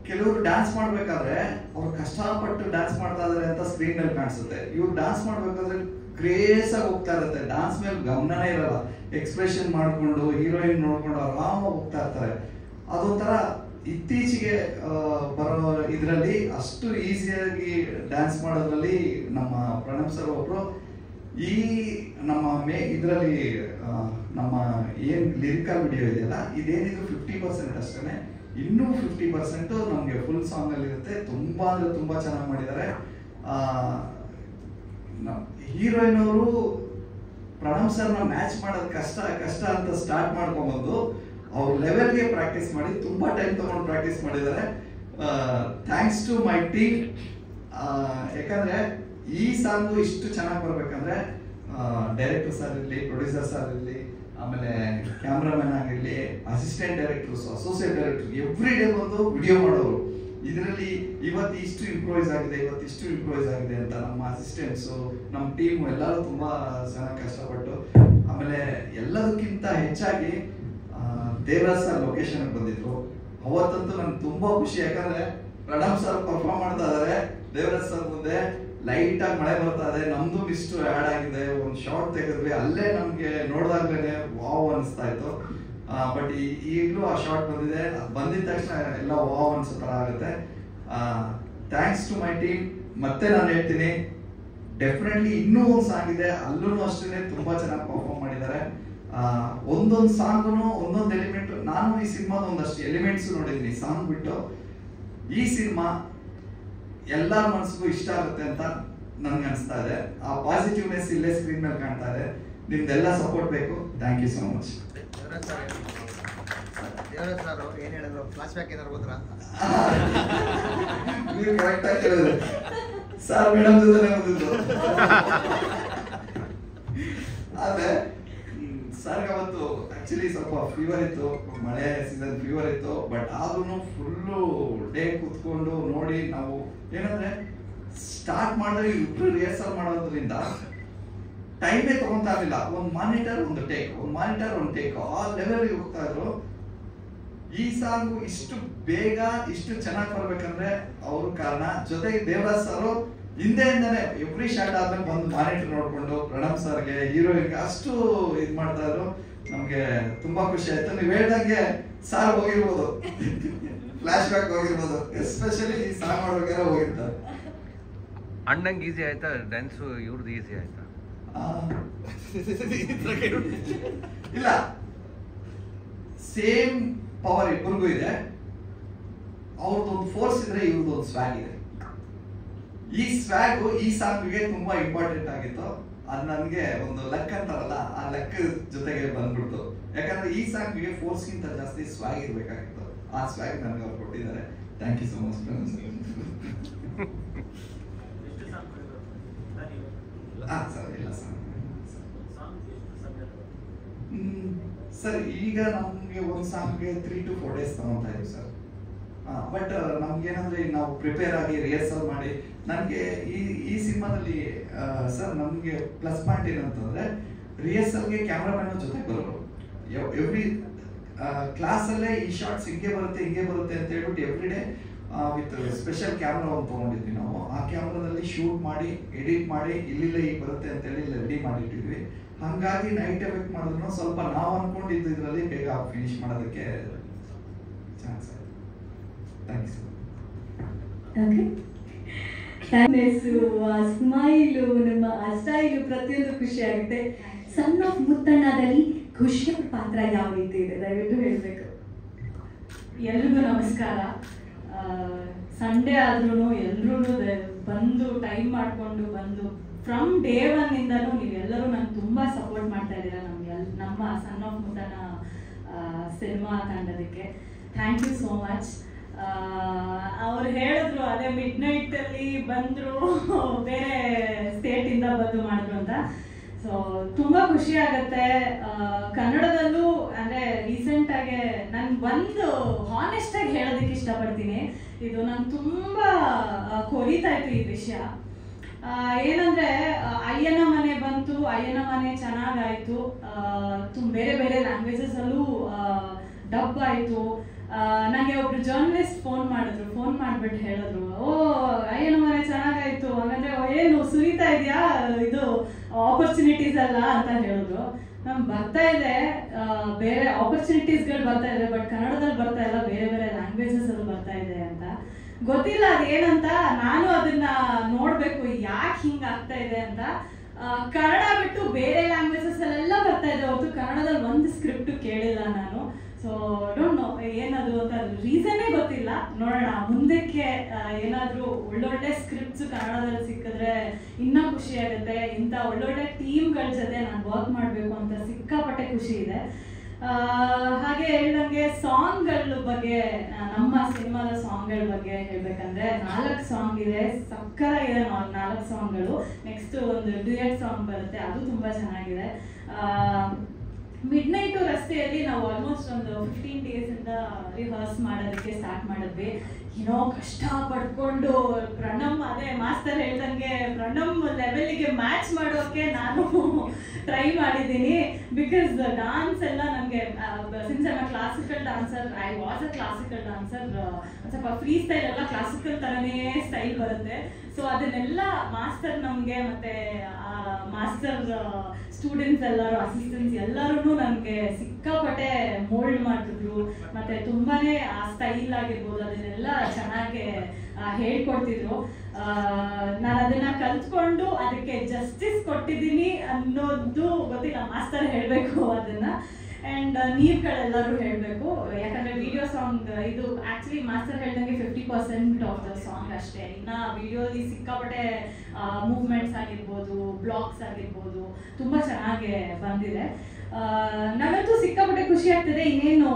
ಕೆಲವರು ಡ್ಯಾನ್ಸ್ ಮಾಡ್ಬೇಕಾದ್ರೆ ಅವ್ರು ಕಷ್ಟಪಟ್ಟು ಡ್ಯಾನ್ಸ್ ಮಾಡ್ತಾ ಇದಾರೆ ಅಂತ ಸ್ಕ್ರೀನ್ ಮೇಲೆ ಕಾಣಿಸುತ್ತೆ. ಇವ್ರು ಡ್ಯಾನ್ಸ್ ಮಾಡ್ಬೇಕಾದ್ರೆ ಕ್ರೇಸ್ ಆಗಿ ಹೋಗ್ತಾ ಇರುತ್ತೆ, ಡ್ಯಾನ್ಸ್ ಮೇಲೆ ಗಮನನೇ ಇರಲ್ಲ, ಎಕ್ಸ್ಪ್ರೆಷನ್ ಮಾಡ್ಕೊಂಡು ಹೀರೋಯಿನ್ ನೋಡ್ಕೊಂಡು ಆರಾಮಾಗಿ ಹೋಗ್ತಾ ಇರ್ತಾರೆ. ಅದೊಂಥರ ಇತ್ತೀಚೆಗೆ ಬರೋ ಇದರಲ್ಲಿ ಅಷ್ಟು ಈಸಿಯಾಗಿ ಡ್ಯಾನ್ಸ್ ಮಾಡೋದ್ರಲ್ಲಿ ನಮ್ಮ ಪ್ರಣಮ್ ಸರ್ ಒಬ್ರು. ಈ ನಮ್ಮ ಇದರಲ್ಲಿ ನಮ್ಮ ಏನು ಲಿರಿಕಲ್ ವಿಡಿಯೋ ಇದೆಯಲ್ಲ, ಇದೇನಿದ್ರು 50% ಅಷ್ಟೇ. ಇನ್ನೂ 50% ನಮಗೆ ಫುಲ್ ಸಾಂಗ್ ಅಲ್ಲಿ ಇರುತ್ತೆ. ತುಂಬಾ ಅಂದ್ರೆ ತುಂಬಾ ಚೆನ್ನಾಗಿ ಮಾಡಿದ್ದಾರೆ. ಹೀರೋಯಿನ್ ಅವರು ಪ್ರಣಮ್ ಸರ್ನ ಮ್ಯಾಚ್ ಮಾಡೋದು ಕಷ್ಟ ಅಂತ ಸ್ಟಾರ್ಟ್ ಮಾಡ್ಕೊಂಡ್ಬಂದು ಅವ್ರ ಲೆವೆಲ್ಗೆ ಪ್ರಾಕ್ಟೀಸ್ ಮಾಡಿ ತುಂಬಾ ಟೈಮ್ ತಗೊಂಡು ಪ್ರಾಕ್ಟೀಸ್ ಮಾಡಿದ್ದಾರೆ. Thanks to my team. ಯಾಕಂದ್ರೆ ಈ ಸಾಂಗು ಇಷ್ಟು ಚೆನ್ನಾಗಿ ಬರ್ಬೇಕಂದ್ರೆ ಡೈರೆಕ್ಟರ್ ಸರ್ ಇರಲಿ, ಪ್ರೊಡ್ಯೂಸರ್ ಸರ್ ಇರಲಿ, ಆಮೇಲೆ ಕ್ಯಾಮ್ರಾಮನ್ ಆಗಿರಲಿ, assistant directors, associate director, every day ಬಂದು ವಿಡಿಯೋ ಮಾಡೋರು. ಇದರಲ್ಲಿ ಇವತ್ತು ಇಷ್ಟು ಇಂಪ್ರೂವೈಸ್ ಆಗಿದೆ ಅಂತ ನಮ್ಮ ಅಸಿಸ್ಟೆಂಟ್ಸು, ನಮ್ಮ ಟೀಮು ಎಲ್ಲರೂ ತುಂಬ ಚೆನ್ನಾಗಿ ಕಷ್ಟಪಟ್ಟು. ಆಮೇಲೆ ಎಲ್ಲದಕ್ಕಿಂತ ಹೆಚ್ಚಾಗಿ ದೇವರಾಜ್ ಸರ್ ಲೊಕೇಶನ್ಗೆ ಬಂದಿದ್ರು. ಅವತ್ತಂತೂ ನನಗೆ ತುಂಬ ಖುಷಿ. ಯಾಕಂದ್ರೆ ಪ್ರಣಮ್ ಸರ್ ಪರ್ಫಾರ್ಮ್ ಮಾಡ್ತಾ ಇದ್ದಾರೆ, ದೇವರಾಜ್ ಸರ್ ಮುಂದೆ ಲೈಟ್ ಆಗಿ ಮಳೆ ಬರ್ತಾ ಇದೆ, ನಮ್ದು ಮಿಸ್ಟ್ ಆ್ಯಡ್ ಆಗಿದೆ, ಒಂದು ಶಾರ್ಟ್ ತೆಗೆದ್ವಿ, ಅಲ್ಲೇ ನಮಗೆ ನೋಡಿದಾಗ್ಲೇ ವಾವ್ ಅನಿಸ್ತಾ ಇತ್ತು. ಬಟ್ ಈಗಲೂ ಆ ಶಾರ್ಟ್ ಬಂದಿದೆ, ಬಂದಿದ ತಕ್ಷಣ ಎಲ್ಲ ವಾವ್ ಅನ್ಸೋ ಥರ ಆಗುತ್ತೆ. Thanks to my team. ಮತ್ತೆ ನಾನು ಹೇಳ್ತೀನಿ, ಡೆಫಿನೆಟ್ಲಿ ಇನ್ನೂ ಒಂದು ಸಾಂಗ್ ಇದೆ, ಅಲ್ಲೂ ಅಷ್ಟೇ ತುಂಬ ಚೆನ್ನಾಗಿ ಪರ್ಫಾರ್ಮ್ ಮಾಡಿದ್ದಾರೆ. ಒಂದೊಂದು ಸಾಂಗ್ನು ಒಂದೊಂದು ಎಲಿಮೆಂಟ್, ನಾನು ಈ ಸಿನಿಮಾದ ಒಂದಷ್ಟು ಎಲಿಮೆಂಟ್ಸ್ ನೋಡಿದ್ದೀನಿ ಸಾಂಗ್ ಬಿಟ್ಟು. ಈ ಸಿನಿಮಾ ಎಲ್ಲರ ಮನಸ್ಸಿಗೂ ಇಷ್ಟ ಆಗುತ್ತೆ ಅಂತ ನನ್ಗೆ ಅನಿಸ್ತಾ ಇದೆ. ಆ ಪಾಸಿಟಿವ್ನೆಸ್ ಇಲ್ಲೇ ಸ್ಕ್ರೀನ್ ಮೇಲೆ ಕಾಣ್ತಾ ಇದೆ. ನಿಮ್ದೆಲ್ಲ ಸಪೋರ್ಟ್ ಬೇಕು. Thank you so much. Devaraj sir ಏನ್ ಹೇಳಿದ್ರು, ಫ್ಲಾಶ್ ಬ್ಯಾಕ್ ಏನಾರು ಹೋದ್ರ ಅಂತ? ನೀವು ಕರೆಕ್ಟ್ ಆಗಿ ಹೇಳಿದ್ರೆ ಸರ್ ಮೇಡಮ್ ಜೊತೆ ಬಂದಿದ್ದು. ಆದ್ರೆ ಸರ್ಗೆ ಅವತ್ತು ಆಕ್ಚುಲಿ ಸ್ವಲ್ಪ ಫೀವರ್ ಇತ್ತು, ಮಳೆ ಸೀಸನ್ ಫೀವರ್ ಇತ್ತು. ಬಟ್ ಆದ್ರೂ ಫುಲ್ಲು ಡೇ ಕೂತ್ಕೊಂಡು ನೋಡಿ, ನಾವು ಏನಂದ್ರೆ ಸ್ಟಾರ್ಟ್ ಮಾಡಿದ್ರೆ ಇಬ್ರು ರಿಹರ್ಸಲ್ ಮಾಡೋದ್ರಿಂದ ಟೈಮೇ ತಗೊಂತಾ ಇರಲಿಲ್ಲ. ಒಂದು ಮಾನಿಟರ್ ಒಂದು ಟೇಕ್, ಒಂದು ಮಾನಿಟರ್ ಒಂದು ಟೇಕ್, ಆ ಲೆವೆಲ್ಗೆ ಹೋಗ್ತಾ ಇದ್ರು. ಈ ಸಾಂಗು ಇಷ್ಟು ಬೇಗ ಇಷ್ಟು ಚೆನ್ನಾಗಿ ಬರ್ಬೇಕಂದ್ರೆ ಅವರು ಕಾರಣ. ಜೊತೆಗೆ ದೇವರಾಜ್ ಸರ್ ಹಿಂದೆಯಿಂದಾನೆ ಎವ್ರಿ ಶಾಟ್ ಆದ್ಮೇಲೆ ಒಂದು ಮಾನಿಟರ್ ನೋಡ್ಕೊಂಡು ಪ್ರಣಮ್ ಸರ್ಗೆ, ಹೀರೋಯಿನ್ಗೆ ಅಷ್ಟು ಇದು ಮಾಡ್ತಾ ಇದ್ರು. ನಮ್ಗೆ ತುಂಬಾ ಖುಷಿ ಆಯ್ತು. ನೀವು ಹೇಳ್ದಂಗೆ ಸಾರ್ ಹೋಗಿರ್ಬೋದು, ಫ್ಲಾಶ್ ಬ್ಯಾಕ್ ಹೋಗಿರ್ಬೋದು, ಎಸ್ಪೆಷಲಿ ಈ ಸಾಂಗ್ ಮಾಡೋಕೆಲ್ಲ ಹೋಗಿರ್ತಾರೆ. ಅಣ್ಣಂಗೆ ಈಸಿ ಆಯ್ತಾ ಡ್ಯಾನ್ಸು? ಇವ್ರದ್ದು ಈಸಿ ಆಯ್ತಾ? ಇಲ್ಲ, ಸೇಮ್ ಪವರ್ ಇಬ್ಬರಿಗೂ ಇದೆ. ಅವ್ರದ್ದೊಂದು ಫೋರ್ಸ್ ಇದ್ರೆ ಇವ್ರದ್ದೊಂದು ಸ್ವ್ಯಾಗ್ ಇದೆ. ಈ ಸ್ವ್ಯಾಗು ಈ ಸಾಂಗ್ಗೆ ತುಂಬಾ ಇಂಪಾರ್ಟೆಂಟ್ ಆಗಿತ್ತು. ಅದು ನನಗೆ ಒಂದು ಲೆಕ್ಕ ಅಂತಾರಲ್ಲ, ಆ ಲೆಕ್ಕ ಜೊತೆಗೆ ಬಂದ್ಬಿಡ್ತು. ಯಾಕಂದ್ರೆ ಈ ಸಾಂಗ್ಗೆ ಫೋರ್ಸ್ಗಿಂತ ಜಾಸ್ತಿ ಸ್ವ್ಯಾಗ್ ಇರ್ಬೇಕಾಗಿತ್ತು. ಆ ಸ್ವ್ಯಾಗ್ ನನಗೆ ಅವ್ರು ಕೊಟ್ಟಿದ್ದಾರೆ. Thank you so much. Sir ಇಲ್ಲ ಸರ್ ಈಗ ನಮ್ಗೆ ಒಂದು ಸಾಂಗ್ಗೆ 3 to 4 days ತಗೊಂತಾ ಇದೀವಿ ಸರ್. ಬಟ್ ನಮ್ಗೇನಂದ್ರೆ ನಾವು ಪ್ರಿಪೇರ್ ಆಗಿ ರಿಹರ್ಸಲ್ ಮಾಡಿ, ನನಗೆ ಈ ಸಿನಿಮಾದಲ್ಲಿ ಸರ್ ನಮಗೆ ಪ್ಲಸ್ ಪಾಯಿಂಟ್ ಏನಂತಂದ್ರೆ ರಿಹರ್ಸಲ್ಗೆ ಕ್ಯಾಮ್ರಾಮನ್ ಜೊತೆ ಬರೋರು. ಎವ್ರಿ ಕ್ಲಾಸಲ್ಲೇ ಈ ಶಾರ್ಟ್ಸ್ ಹಿಂಗೆ ಬರುತ್ತೆ ಅಂತ ಹೇಳ್ಬಿಟ್ಟು every day with special camera ಒಂದು ತೊಗೊಂಡಿದ್ವಿ ನಾವು. ಆ ಕ್ಯಾಮ್ರಾದಲ್ಲಿ ಶೂಟ್ ಮಾಡಿ ಎಡಿಟ್ ಮಾಡಿ ಇಲ್ಲಿಲ್ಲ ಈಗ ಬರುತ್ತೆ ಅಂತೇಳಿ ರೆಡಿ ಮಾಡಿಟ್ಟಿದ್ವಿ. ಹಾಗಾಗಿ ನೈಟ್ ಎಫೆಕ್ಟ್ ಮಾಡಿದ್ರು ಸ್ವಲ್ಪ ನಾವು ಅನ್ಕೊಂಡಿದ್ದು ಇದರಲ್ಲಿ ಬೇಗ ಫಿನಿಶ್ ಮಾಡೋದಕ್ಕೆ ಚಾನ್ಸ್ ಆಯ್ತು. Thank you sir. ಸ್ಮೈಲು, ನಮ್ಮ ಸ್ಟೈಲು ಪ್ರತಿಯೊಂದು ಖುಷಿ ಆಗುತ್ತೆ. ಸನ್ ಆಫ್ ಮುತ್ತಣ್ಣದಲ್ಲಿ ಖುಷಿಯ ಪಾತ್ರ ಯಾವ ರೀತಿ ಇದೆ ದಯವಿಟ್ಟು ಹೇಳಬೇಕು. ಎಲ್ರಿಗೂ ನಮಸ್ಕಾರ. ಸಂಡೇ ಆದ್ರೂ ಎಲ್ಲರೂ ಬಂದು ಟೈಮ್ ಮಾಡಿಕೊಂಡು ಬಂದು ಫ್ರಮ್ ಡೇ ಒನ್ ಇಂದನೂ ನೀವೆಲ್ಲರೂ ನಂಗೆ ತುಂಬ ಸಪೋರ್ಟ್ ಮಾಡ್ತಾ ಇದ್ದೀರಾ ನಮ್ಮ ಸನ್ ಆಫ್ ಮುತ್ತಣ್ಣ ಸಿನಿಮಾ ತಂಡದಕ್ಕೆ. Thank you so much. ಅವ್ರು ಹೇಳಿದ್ರು ಅದೇ ಮಿಡ್ ನೈಟಲ್ಲಿ ಬಂದರು, ಬೇರೆ ಸ್ಟೇಟಿಂದ ಬಂದು ಮಾಡಿದ್ರು ಅಂತ. ಸೊ ತುಂಬ ಖುಷಿ ಆಗುತ್ತೆ. ಕನ್ನಡದಲ್ಲೂ ಅಂದರೆ ರೀಸೆಂಟಾಗಿ ನಾನು ಒಂದು ಹಾನೆಸ್ಟಾಗಿ ಹೇಳೋದಕ್ಕೆ ಇಷ್ಟಪಡ್ತೀನಿ. ಇದು ನಂಗೆ ತುಂಬ ಕೊರೀತಾ ಇತ್ತು ಈ ವಿಷಯ. ಏನಂದರೆ ಅಯ್ಯನ ಮನೆ ಬಂತು, ಅಯ್ಯನ ಮನೆ ಚೆನ್ನಾಗಾಯಿತು, ಬೇರೆ ಬೇರೆ ಲ್ಯಾಂಗ್ವೇಜಸಲ್ಲೂ ಡಬ್ ಆಯಿತು. ನನಗೆ ಒಬ್ರು ಜರ್ನಲಿಸ್ಟ್ ಫೋನ್ ಮಾಡಿಬಿಟ್ಟು ಹೇಳಿದ್ರು, ಓ ಅಯ್ಯನ ಮನೆ ಚೆನ್ನಾಗಾಯ್ತು, ಹಂಗಂದ್ರೆ ಏನು ಸುರಿತಾ ಇದೆಯಾ ಇದು ಆಪರ್ಚುನಿಟೀಸ್ ಅಲ್ಲ ಅಂತ ಹೇಳಿದ್ರು. ನಮ್ಗೆ ಬರ್ತಾ ಇದೆ, ಬೇರೆ ಆಪರ್ಚುನಿಟೀಸ್ಗಳು ಬರ್ತಾ ಇದೆ, ಬಟ್ ಕನ್ನಡದಲ್ಲಿ ಬರ್ತಾ ಇಲ್ಲ, ಬೇರೆ ಬೇರೆ ಲ್ಯಾಂಗ್ವೇಜಸ್ ಅಲ್ಲಿ ಬರ್ತಾ ಇದೆ ಅಂತ. ಗೊತ್ತಿಲ್ಲ ಅದೇನಂತ, ನಾನು ಅದನ್ನ ನೋಡ್ಬೇಕು ಯಾಕೆ ಹಿಂಗ ಆಗ್ತಾ ಇದೆ ಅಂತ. ಕನ್ನಡ ಬಿಟ್ಟು ಬೇರೆ ಲ್ಯಾಂಗ್ವೇಜಸ್ ಅಲ್ಲೆಲ್ಲ ಬರ್ತಾ ಇದೆ ಹೊರತು ಕನ್ನಡದಲ್ಲಿ ಒಂದು ಸ್ಕ್ರಿಪ್ಟ್ ಕೇಳಿಲ್ಲ ನಾನು. ಸೊ ಡೋಂಟ್ ನೋ ಏನದು ಅಂತ, ರೀಸನ್ನೇ ಗೊತ್ತಿಲ್ಲ. ನೋಡೋಣ ಮುಂದಕ್ಕೆ ಏನಾದರೂ ಒಳ್ಳೊಳ್ಳೆ ಸ್ಕ್ರಿಪ್ಟ್ಸ್ ಕನ್ನಡದಲ್ಲಿ ಸಿಕ್ಕಿದ್ರೆ ಇನ್ನೂ ಖುಷಿ ಆಗುತ್ತೆ. ಇಂಥ ಒಳ್ಳೊಳ್ಳೆ ಟೀಮ್ಗಳ ಜೊತೆ ನಾನು ವರ್ಕ್ ಮಾಡಬೇಕು ಅಂತ ಸಿಕ್ಕಾಪಟ್ಟೆ ಖುಷಿ ಇದೆ. ಹಾಗೆ ಹೇಳ್ದಂಗೆ ಸಾಂಗ್ಗಳ ಬಗ್ಗೆ, ನಮ್ಮ ಸಿನಿಮಾದ ಸಾಂಗ್ಗಳ ಬಗ್ಗೆ ಹೇಳ್ಬೇಕಂದ್ರೆ 4 ಸಾಂಗ್ ಇದೆ, ಸಕ್ಕತ್ತಾಗಿದೆ 4 ಸಾಂಗ್ಗಳು. ನೆಕ್ಸ್ಟ್ ಒಂದು ಡ್ಯುಯೆಟ್ ಸಾಂಗ್ ಬರುತ್ತೆ, ಅದು ತುಂಬ ಚೆನ್ನಾಗಿದೆ. ಮಿಡ್ ನೈಟು ರಸ್ತೆಯಲ್ಲಿ ನಾವು ಆಲ್ಮೋಸ್ಟ್ ಒಂದು 15 ಡೇಸಿಂದ ರಿಹರ್ಸ್ ಮಾಡೋದಕ್ಕೆ ಸ್ಟಾರ್ಟ್ ಮಾಡಿದ್ವಿ. ಏನೋ ಕಷ್ಟ ಪಡ್ಕೊಂಡು ಪ್ರಣಮ್, ಅದೇ ಮಾಸ್ತರ್ ಹೇಳ್ದಂಗೆ ಪ್ರಣಮ್ ಲೆವೆಲ್ಗೆ ಮ್ಯಾಚ್ ಮಾಡೋಕ್ಕೆ ನಾನು ಟ್ರೈ ಮಾಡಿದ್ದೀನಿ. ಬಿಕಾಸ್ ಡಾನ್ಸ್ ಎಲ್ಲ ನನಗೆ since I classical dancer, I was a classical dancer, ಸ್ವಲ್ಪ ಫ್ರೀ ಸ್ಟೈಲ್ ಎಲ್ಲ ಕ್ಲಾಸಿಕಲ್ ಥರನೇ ಸ್ಟೈಲ್ ಬರುತ್ತೆ. ಸೊ ಅದನ್ನೆಲ್ಲ ಮಾಸ್ತರ್ ನಮಗೆ ಮತ್ತು ಮಾಸ್ಟರ್ ಸ್ಟೂಡೆಂಟ್ಸ್ ಎಲ್ಲರೂ, ಅಸಿಸ್ಟೆಂಟ್ಸ್ ಎಲ್ಲರೂ ನನಗೆ ಸಿಕ್ಕಾಪಟ್ಟೆ ಮೋಲ್ಡ್ ಮಾಡ್ತಿದ್ರು. ಮತ್ತು ಮತ್ತೆ ತುಂಬಾನೇ ಆ ಸ್ಟೈಲ್ ಆಗಿರ್ಬೋದು ಅದನ್ನೆಲ್ಲ ಚೆನ್ನಾಗಿ ಹೇಳ್ಕೊಡ್ತಿದ್ರು. ನಾನು ಅದನ್ನ ಕಲ್ತ್ಕೊಂಡು ಅದಕ್ಕೆ ಜಸ್ಟಿಸ್ ಕೊಟ್ಟಿದ್ದೀನಿ ಅನ್ನೋದು ಗೊತ್ತಿಲ್ಲ, ಮಾಸ್ಟರ್ ಹೇಳಬೇಕು ಅದನ್ನ. ಆ್ಯಂಡ್ ನೀವುಗಳೆಲ್ಲರೂ ಹೇಳಬೇಕು, ಯಾಕಂದರೆ ವಿಡಿಯೋ ಸಾಂಗ್ ಇದು ಆ್ಯಕ್ಚುಲಿ ಮಾಸ್ಟರ್ ಹೇಳ್ದಂಗೆ 50% ಆಫ್ ದ ಸಾಂಗ್ ಅಷ್ಟೇ. ಇನ್ನು ವಿಡಿಯೋಲಿ ಸಿಕ್ಕಾಪಟ್ಟೆ ಮೂವ್ಮೆಂಟ್ಸ್ ಆಗಿರ್ಬೋದು, ಬ್ಲಾಗ್ಸ್ ಆಗಿರ್ಬೋದು ತುಂಬ ಚೆನ್ನಾಗಿ ಬಂದಿದೆ. ನನಗಂತೂ ಸಿಕ್ಕಾಪಟ್ಟೆ ಖುಷಿ ಆಗ್ತಿದೆ. ಇನ್ನೇನು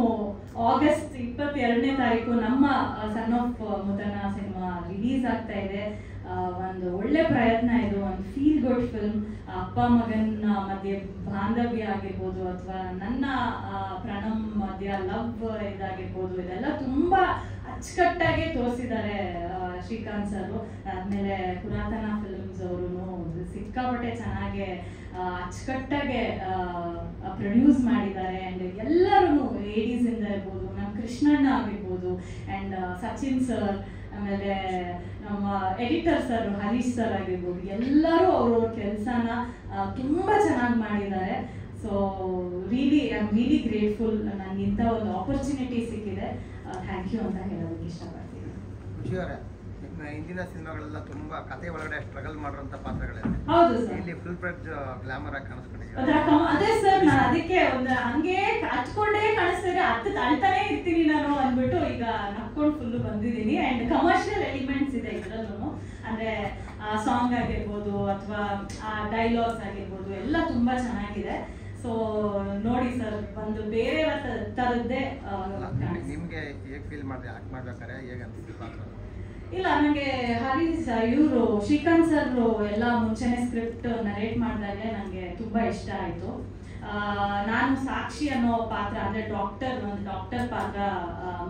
ಆಗಸ್ಟ್ 22ನೇ ತಾರೀಕು ನಮ್ಮ son of Muthanna cinema release ಆಗ್ತಾ ಇದೆ. ಒಂದು ಒಳ್ಳೆ ಪ್ರಯತ್ನ ಇದು, ಒಂದು ಫೀಲ್ ಗುಡ್ ಫಿಲ್ಮ್. ಅಪ್ಪ ಮಗನ ಮಧ್ಯೆ ಬಾಂಧವ್ಯ ಆಗಿರ್ಬೋದು ಅಥವಾ ನನ್ನ ಪ್ರಣಮ್ ಮಧ್ಯ ಲವ್ ಇದಾಗಿರ್ಬೋದು, ಇದೆಲ್ಲ ತುಂಬಾ ಅಚ್ಚುಕಟ್ಟಾಗಿ ತೋರಿಸಿದ್ದಾರೆ ಶ್ರೀಕಾಂತ್ ಸರ್. ಆದ್ಮೇಲೆ ಪುರಾತನ ಫಿಲ್ಮ್ಸ್ ಅವರು ಸಿಕ್ಕಾಪಟ್ಟೆ ಚೆನ್ನಾಗಿ ಅಚ್ಚುಕಟ್ಟಾಗಿ ಪ್ರೊಡ್ಯೂಸ್ ಮಾಡಿದ್ದಾರೆ. ಆ್ಯಂಡ್ ಎಲ್ಲರೂ ಲೇಡೀಸ್ ಇಂದ ಇರ್ಬೋದು, ನಮ್ಮ ಕೃಷ್ಣಣ್ಣ ಆಗಿರ್ಬೋದು ಆ್ಯಂಡ್ ಸಚಿನ್ ಸರ್, ಆಮೇಲೆ ನಮ್ಮ ಎಡಿಟರ್ ಸರ್ ಹರೀಶ್ ಸರ್ ಆಗಿರ್ಬೋದು, ಎಲ್ಲರೂ ಅವ್ರವ್ರ ಕೆಲಸನ ತುಂಬ ಚೆನ್ನಾಗಿ ಮಾಡಿದ್ದಾರೆ. So really I am really grateful. ನನಗೆ ಇಂಥ ಒಂದು ಆಪರ್ಚುನಿಟಿ ಸಿಕ್ಕಿದೆ. ಥ್ಯಾಂಕ್ ಯು ಅಂತ ಹೇಳೋದಕ್ಕೆ ಇಷ್ಟಪಡ್ತೀನಿ. ಖುಷಿಯವರೇ, ಹಿಂದಿನ ಸಿನಿಮಾಗಳೆಲ್ಲ ತುಂಬಾ ಕತೆ ಒಳಗಡೆ ಸ್ಟ್ರಗಲ್ ಮಾಡಿರುವಂತ ಪಾತ್ರಗಳಿದೆ. ಹೌದು ಸರ್, ಇಲ್ಲಿ ಫುಲ್ ಫ್ಲೆಡ್ಜ್ ಗ್ಲಾಮರ್ ಆಗಿ ಕಾಣಿಸ್ಕೊಂಡಿದೆ. ಅದೇ ಸರ್, ನಾನು ಅದಕ್ಕೆ ಒಂದು ಹಂಗೆ ಹಚ್ಕೊಂಡೇ ಕಾಣಿಸ್ತಿದ್ರೆ ಅಳ್ತಾನೆ ಇರ್ತೀನಿ ನಾನು ಅಂದ್ಬಿಟ್ಟು ಈಗ ನಕ್ಕೊಂಡು ಫುಲ್ಲು ಬಂದಿದ್ದೀನಿ. ಆ್ಯಂಡ್ ಕಮರ್ಷಿಯಲ್ ಎಲಿಮೆಂಟ್ಸ್ ಇದೆ ಇದರಲ್ಲೂ, ಅಂದರೆ ಸಾಂಗ್ ಆಗಿರ್ಬೋದು ಅಥವಾ ಡೈಲಾಗ್ಸ್ ಆಗಿರ್ಬೋದು ಎಲ್ಲ ತುಂಬ ಚೆನ್ನಾಗಿದೆ. ಸೊ ನೋಡಿ ಸರ್, ಒಂದು ಬೇರೆ ಥರದ್ದೇ. ನಿಮಗೆ ಹೇಗೆ ಫೀಲ್ ಮಾಡಿದೆ ಆಕ್ಟ್ ಮಾಡ್ಬೇಕಾದ್ರೆ, ಹೇಗೆ ಅನಿಸ್ತು ಪಾತ್ರ? ಇಲ್ಲ, ನನಗೆ ಹರೀಶ್ ಇವರು ಶ್ರೀಕಾಂತ್ ಸರ್ ಎಲ್ಲ ಮುಂಚೆನೆ ಸ್ಕ್ರಿಪ್ಟ್ ನರೇಟ್ ಮಾಡಿದಾಗೆ ನನಗೆ ತುಂಬ ಇಷ್ಟ ಆಯಿತು. ನಾನು ಸಾಕ್ಷಿ ಅನ್ನೋ ಪಾತ್ರ, ಅಂದರೆ ಒಂದು ಡಾಕ್ಟರ್ ಪಾತ್ರ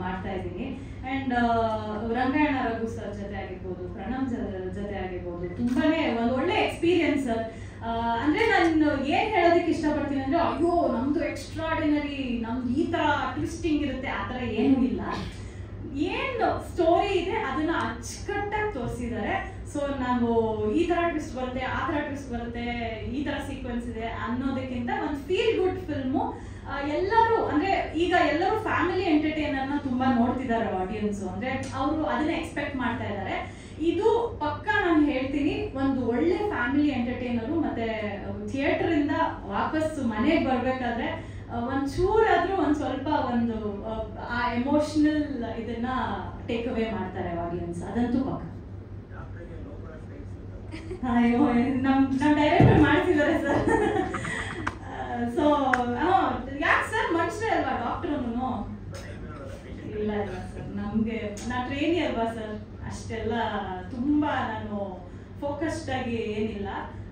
ಮಾಡ್ತಾ ಇದ್ದೀನಿ. ಆ್ಯಂಡ್ ರಂಗಾಯಣ ರಘು ಸರ್ ಜೊತೆ ಆಗಿರ್ಬೋದು, ಪ್ರಣಮ್ ಜೊತೆ ಆಗಿರ್ಬೋದು, ತುಂಬಾನೇ ಒಂದು ಒಳ್ಳೆ ಎಕ್ಸ್ಪೀರಿಯನ್ಸ್ ಸರ್. ಅಂದರೆ ನಾನು ಏನು ಹೇಳೋದಕ್ಕೆ ಇಷ್ಟಪಡ್ತೀನಿ ಅಂದರೆ, ಅಯ್ಯೋ ನಮ್ಮದು ಎಕ್ಸ್ಟ್ರಾಡಿನರಿ, ನಮ್ದು ಈ ಥರ ಟ್ವಿಸ್ಟಿಂಗ್ ಇರುತ್ತೆ, ಆ ಥರ ಏನೂ ಇಲ್ಲ. ಏನು ಸ್ಟೋರಿ ಇದೆ ಅದನ್ನ ಅಚ್ಚುಕಟ್ಟಾಗಿ ತೋರಿಸಿದ್ದಾರೆ. ಸೊ ನಾವು ಈ ಥರ ಟ್ವಿಸ್ಟ್ ಬರುತ್ತೆ, ಆ ಥರ ಟ್ವಿಸ್ಟ್ ಬರುತ್ತೆ, ಈ ಥರ ಸೀಕ್ವೆನ್ಸ್ ಇದೆ ಅನ್ನೋದಕ್ಕಿಂತ ಒಂದು ಫೀಲ್ ಗುಡ್ ಫಿಲ್ಮು. ಎಲ್ಲರೂ ಅಂದರೆ ಈಗ ಎಲ್ಲರೂ ಫ್ಯಾಮಿಲಿ ಎಂಟರ್ಟೈನರ್ನ ತುಂಬ ನೋಡ್ತಿದ್ದಾರೆ ಆಡಿಯನ್ಸು, ಅಂದರೆ ಅವರು ಅದನ್ನ ಎಕ್ಸ್ಪೆಕ್ಟ್ ಮಾಡ್ತಾ ಇದ್ದಾರೆ. ಇದು ಪಕ್ಕ ನಾನು ಹೇಳ್ತೀನಿ, ಒಂದು ಒಳ್ಳೆ ಫ್ಯಾಮಿಲಿ ಎಂಟರ್ಟೈನರು. ಮತ್ತೆ ಥಿಯೇಟರಿಂದ ವಾಪಸ್ ಮನೆಗೆ ಬರಬೇಕಾದ್ರೆ ಒಂಚೂರಾದ್ರೂ ಒಂದು ಸ್ವಲ್ಪ ಒಂದು ಆ ಎಮೋಷನಲ್ ಇದನ್ನ ಟೇಕ್ ಅವೇ ಮಾಡ್ತಾರೆ ಆಡಿಯನ್ಸ್, ಅದಂತೂ ಪಕ್ಕ. ಅಯ್ಯೋ, ನಮ್ಮ ಡೈರೆಕ್ಟರ್ ಮಾಡ್ತಿದ್ದಾರೆ ಸರ್. ಸೊ ಯಾಕೆ ಸರ್, ಮನುಷ್ಯರೇ ಅಲ್ವಾ ಡಾಕ್ಟ್ರು? ಇಲ್ಲ ಇಲ್ಲ ಸರ್, ನಮಗೆ ನಾ ಟ್ರೈನಿ ಅಲ್ವಾ ಸರ್, ಅಷ್ಟೆಲ್ಲ ತುಂಬ ನಾನು ಫೋಕಸ್ಡ್ ಆಗಿ ಏನಿಲ್ಲ,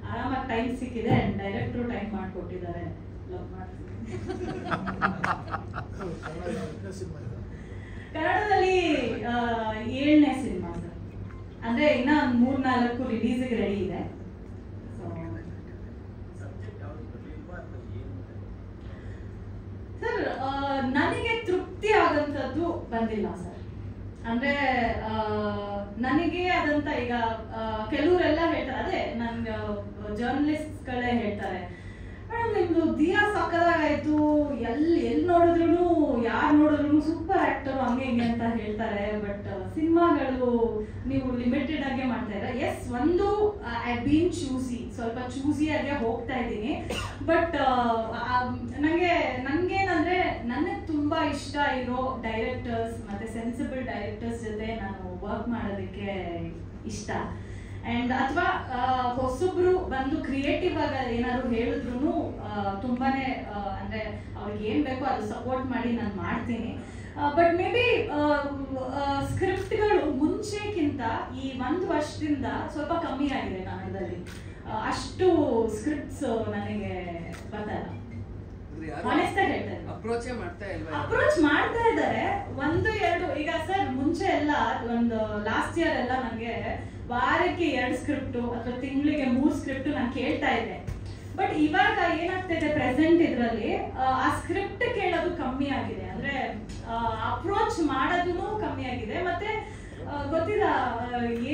ಆರಾಮಾಗಿ ಟೈಮ್ ಸಿಕ್ಕಿದೆ. ಡೈರೆಕ್ಟ್ರು ಟೈಮ್ ಮಾಡಿಕೊಟ್ಟಿದ್ದಾರೆ, ಲವ್ ಮಾಡ್ತೀನಿ. ಕನ್ನಡದಲ್ಲಿ 7ನೇ ಸಿನಿಮಾ ಸರ್, ಅಂದ್ರೆ ಇನ್ನ 3-4 ರಿಲೀಸ್ಗೆ ರೆಡಿ ಇದೆ. ಸರ್ ನನಗೆ ತೃಪ್ತಿ ಆದಂಥದ್ದು ಬಂದಿಲ್ಲ ಸರ್. ಅಂದ್ರೆ ನನಗೆ ಆದಂತ ಈಗ ಕೆಲವರೆಲ್ಲ ಹೇಳ್ತಾರೆ, ಅದೇ ನನ್ನ ಜರ್ನಲಿಸ್ಟ್ಗಳೇ ಹೇಳ್ತಾರೆ, ಮೇಡಮ್ ನಿಮ್ದು ದಿಯಾ ಸಕ್ಕದಾಗಾಯ್ತು, ಎಲ್ಲಿ ನೋಡಿದ್ರು ಯಾರು ನೋಡಿದ್ರು ಸೂಪರ್ ಆಕ್ಟರ್ ಹಂಗೆ ಹಿಂಗೆ ಅಂತ ಹೇಳ್ತಾರೆ. ಬಟ್ ಸಿನಿಮಾಗಳು ನೀವು ಲಿಮಿಟೆಡ್ ಆಗೇ ಮಾಡ್ತಾ ಇದ್ದಾರೆ. ಎಸ್, ಒಂದು ಐ ಬೀನ್ ಚೂಸಿ, ಸ್ವಲ್ಪ ಚೂಸಿಯಾಗೆ ಹೋಗ್ತಾ ಇದ್ದೀನಿ. ಬಟ್ ನನಗೇನಂದ್ರೆ ನನಗೆ ತುಂಬಾ ಇಷ್ಟ ಇರೋ ಡೈರೆಕ್ಟರ್ಸ್ ಮತ್ತೆ ಸೆನ್ಸಿಬಲ್ ಡೈರೆಕ್ಟರ್ಸ್ ಜೊತೆ ನಾನು ವರ್ಕ್ ಮಾಡೋದಕ್ಕೆ ಇಷ್ಟ. ಅಂಡ್ ಅಥವಾ ಹೊಸೊಬ್ರು ಬಂದು ಕ್ರಿಯೇಟಿವ್ ಆಗಿ ಏನಾದ್ರು ಹೇಳಿದ್ರು ತುಂಬಾನೇ ಅಂದ್ರೆ ಅವ್ರಿಗೆ ಏನ್ ಬೇಕೋ ಅದು ಸಪೋರ್ಟ್ ಮಾಡಿ ನಾನು ಮಾಡ್ತೀನಿ. ಬಟ್ ಮೇ ಬಿ ಸ್ಕ್ರಿಪ್ಟ್ಗಳು ಮುಂಚೆಕ್ಕಿಂತ ಈ 1 ವರ್ಷದಿಂದ ಸ್ವಲ್ಪ ಕಮ್ಮಿ ಆಗಿದೆ ಕನ್ನಡದಲ್ಲಿ. ಅಷ್ಟು ಸ್ಕ್ರಿಪ್ಟ್ಸ್ ನನಗೆ ಬರ್ತಲ್ಲ. ಅಪ್ರೋಚ್ ಮಾಡ್ತಾ ಇದ್ದಾರೆ 1-2. ಈಗ ಸರ್ ಮುಂಚೆ ಎಲ್ಲ ಒಂದು ಲಾಸ್ಟ್ ಇಯರ್ ಎಲ್ಲ ನನಗೆ ವಾರಕ್ಕೆ 2 ಸ್ಕ್ರಿಪ್ಟ್ ಅಥವಾ ತಿಂಗಳಿಗೆ 3 ಸ್ಕ್ರಿಪ್ಟ್ ನಾನು ಕೇಳ್ತಾ ಇದ್ದೆ. ಬಟ್ ಇವಾಗ ಏನಾಗ್ತಾ ಇದೆ ಪ್ರೆಸೆಂಟ್ ಇದರಲ್ಲಿ, ಆ ಸ್ಕ್ರಿಪ್ಟ್ ಕೇಳೋದು ಕಮ್ಮಿ ಆಗಿದೆ, ಅಂದ್ರೆ ಅಪ್ರೋಚ್ ಮಾಡೋದು ಕಮ್ಮಿ ಆಗಿದೆ. ಮತ್ತೆ ಗೊತ್ತಿಲ್ಲ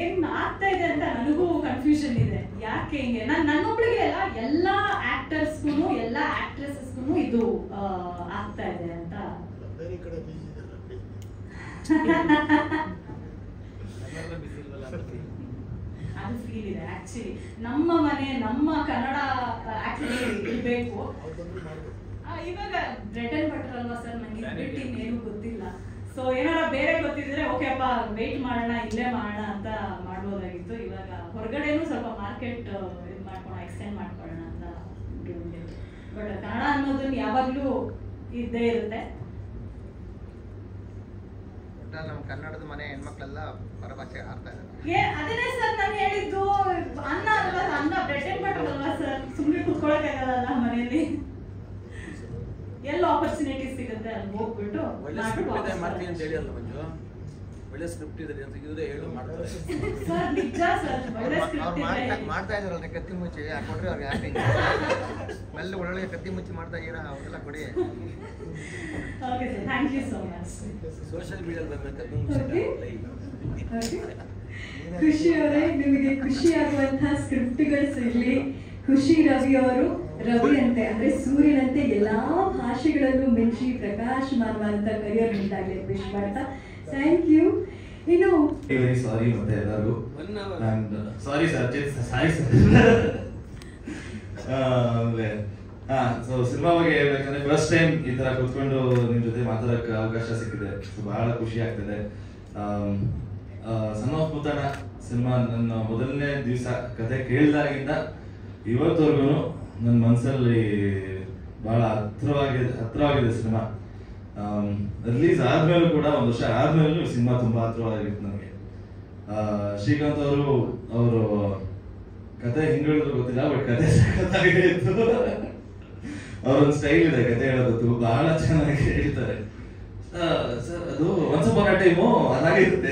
ಏನ್ ಆಗ್ತಾ ಇದೆ ಅಂತ ನನಗೂ ಕನ್ಫ್ಯೂಷನ್ ಇದೆ. ಯಾಕೆ ಹಿಂಗೆ ನನ್ನೊಬ್ಳಿಗೆ ಅಲ್ಲ, ಎಲ್ಲಾ ಆಕ್ಟರ್ಸ್ಗೂ ಎಲ್ಲಾ ಆಕ್ಟ್ರೆಸಸ್ಗೂ ಇದು ಆಗ್ತಾ ಇದೆ ಅಂತ. ಅದು ಫೀಲ್ ಇದೆ ಆಕ್ಚುಲಿ. ನಮ್ಮ ಮನೆ ನಮ್ಮ ಕನ್ನಡ ಆಕ್ಚುಲಿ ಇರಬೇಕು. ಇವಾಗ ಬ್ರೆಡ್ ಅಂಡ್ ಬಟರ್ ಅಲ್ವಾ ಸರ್, ನನಗೆ ಬಿಟ್ಟು ಇನ್ನೇನು ಗೊತ್ತಿಲ್ಲ. ಸೊ ಏನಾರ ಬೇರೆ ಗೊತ್ತಿದ್ರೆ ಓಕೆ ಅಪ್ಪ ವೆಯ್ಟ್ ಮಾಡೋಣ, ಇಲ್ಲೇ ಮಾಡೋಣ ಅಂತ ಮಾಡ್ಬೋದಾಗಿತ್ತು. ಇವಾಗ ಹೊರಗಡೆನೂ ಸ್ವಲ್ಪ ಮಾರ್ಕೆಟ್ ಇದು ಮಾಡ್ಕೊಳ್ಳೋಣ, ಎಕ್ಸ್ಟೆಂಡ್ ಮಾಡ್ಕೊಳ್ಳೋಣ ಅಂತ. ಬಟ್ ಕನ್ನಡ ಅನ್ನೋದನ್ನ ಯಾವಾಗಲೂ ಇದ್ದೇ ಇರುತ್ತೆ. ನಮ್ಮ ಕನ್ನಡದ ಮನೆ ಹೆಣ್ಮಕ್ಳೆಲ್ಲ ಪರಭಾಷೆ ಆಡ್ತಾ ಇದ್ದಾರೆ. ಅದೇನೇ ಸರ್ ನಾನು ಹೇಳಿದ್ದು, ಅನ್ನ ಅಲ್ವಾ, ಅನ್ನ ಬ್ರೆಡ್ ಅಂಡ್ ಬಟರ್ ಅಲ್ವಾ ಸರ್, ಸುಮ್ಮನೆ ಕುತ್ಕೊಳಕ್ಕಾಗಲ್ಲ ಮನೆಯಲ್ಲಿ. ಎಲ್ಲ ಆಪರ್ಚುನಿಟೀಸ್ ಸಿಗುತ್ತೆ ಅಲ್ಲಿ ಹೋಗ್ಬಿಟ್ಟು ಒಳ್ಳೆ ಸ್ಕ್ರಿಪ್ಟ್ ಇದೆ ಮಾಡ್ತೀನಿ ಅಂತ ಹೇಳಿ ಅಲ್ಲ ಮಂಜು, ಒಳ್ಳೆ ಸ್ಕ್ರಿಪ್ಟ್ ಇದೆ ಅಂತ ಇದ್ರೆ ಹೇಳು ಮಾಡ್ತಾರೆ ಸರ್. ನಿಜ ಸರ್, ಒಳ್ಳೆ ಸ್ಕ್ರಿಪ್ಟ್ ಇದೆ. ಮಾಡ್ತಾ ಇದಾರಲ್ರಿ ಕತ್ತಿ ಮುಚ್ಚಿ ಕೊಡ್ರಿ ಅವ್ರಿಗೆ ಆಕ್ಟಿಂಗ್ ಮೆಲ್ಲ ಒಳ್ಳೆ ಕತ್ತಿ ಮುಚ್ಚಿ ಮಾಡ್ತಾ ಇದೀರಾ, ಅವ್ರಿಗೆಲ್ಲ ಕೊಡಿ. Okay sir, thank you so much. Social ಮೀಡಿಯಾದಲ್ಲಿ ಬಂದ್ಬೇಕು. ಖುಷಿ ಅವರೇ, ನಿಮಗೆ ಖುಷಿಯಾಗುವಂತಹ ಸ್ಕ್ರಿಪ್ಟ್ಗಳು ಸಿಗ್ಲಿ. ಖುಷಿ ರವಿ ಅವರು, ರವಿ ಅಂತೆ ಅಂದ್ರೆ ಸೂರ್ಯನಂತೆ ಎಲ್ಲಾ ಭಾಷೆಗಳಲ್ಲೂ ಮಿಂಚಿ ಪ್ರಕಾಶಮಾನವಾದಂತ ಕರಿಯರ್ ಉಂಟಾಗಲಿ ವಿಶ್ ಮಾಡ್ತಾ ಥ್ಯಾಂಕ್ ಯು. ಇನ್ನು ವೆರಿ ಸಾರಿ ಮತ್ತೆ ಎಲ್ಲರಿಗೂ ಸಾರಿ ಸರ್, ಸಾರಿ ಸರ್. ಆಮೇಲೆ ಸೊ ಸಿನಿಮಾ ಬಗ್ಗೆ ಹೇಳ್ಬೇಕಂದ್ರೆ ಫಸ್ಟ್ ಟೈಮ್ ಈ ತರ ಕೂತ್ಕೊಂಡು ನಿಮ್ ಜೊತೆ ಮಾತಾಡಕ್ಕೆ ಅವಕಾಶ ಸಿಕ್ಕಿದೆ. ಸೊ ಬಹಳ ಖುಷಿ ಆಗ್ತದೆ. ಸನ್ ಆಫ್ ಮುತ್ತಣ್ಣ ಸಿನಿಮಾ ನನ್ನ ಮೊದಲನೇ ದಿವಸ ಕತೆ ಕೇಳಿದಾಗಿಂದ ಇವತ್ತವರೆಗೂ ನನ್ನ ಮನಸ್ಸಲ್ಲಿ ಬಹಳ ಹತ್ರವಾಗಿದೆ ಸಿನಿಮಾ. ರಿಲೀಸ್ ಆದ್ಮೇಲೂ ಕೂಡ, ಒಂದು ವರ್ಷ ಆದ್ಮೇಲೂ ಸಿನಿಮಾ ತುಂಬಾ ಹತ್ರವಾಗಿತ್ತು ನನಗೆ. ಶ್ರೀಕಾಂತ್ ಅವರು ಕತೆ ಹಿಂಗ್ ಹೇಳಿದ್ರು ಗೊತ್ತಿಲ್ಲ, ಬಟ್ ಕತೆ ಸಖತ್ತಾಗಿತ್ತು. ಅವ್ರೊಂದು ಸ್ಟೈಲ್ ಇದೆ ಕತೆ ಹೇಳೋದು, ಬಹಳ ಚೆನ್ನಾಗಿ ಹೇಳ್ತಾರೆ. ಸರ್ ಅದು ಒನ್ಸ್ ಅಪಾನ್ ಅ ಟೈಮು ಅದಾಗಿರುತ್ತೆ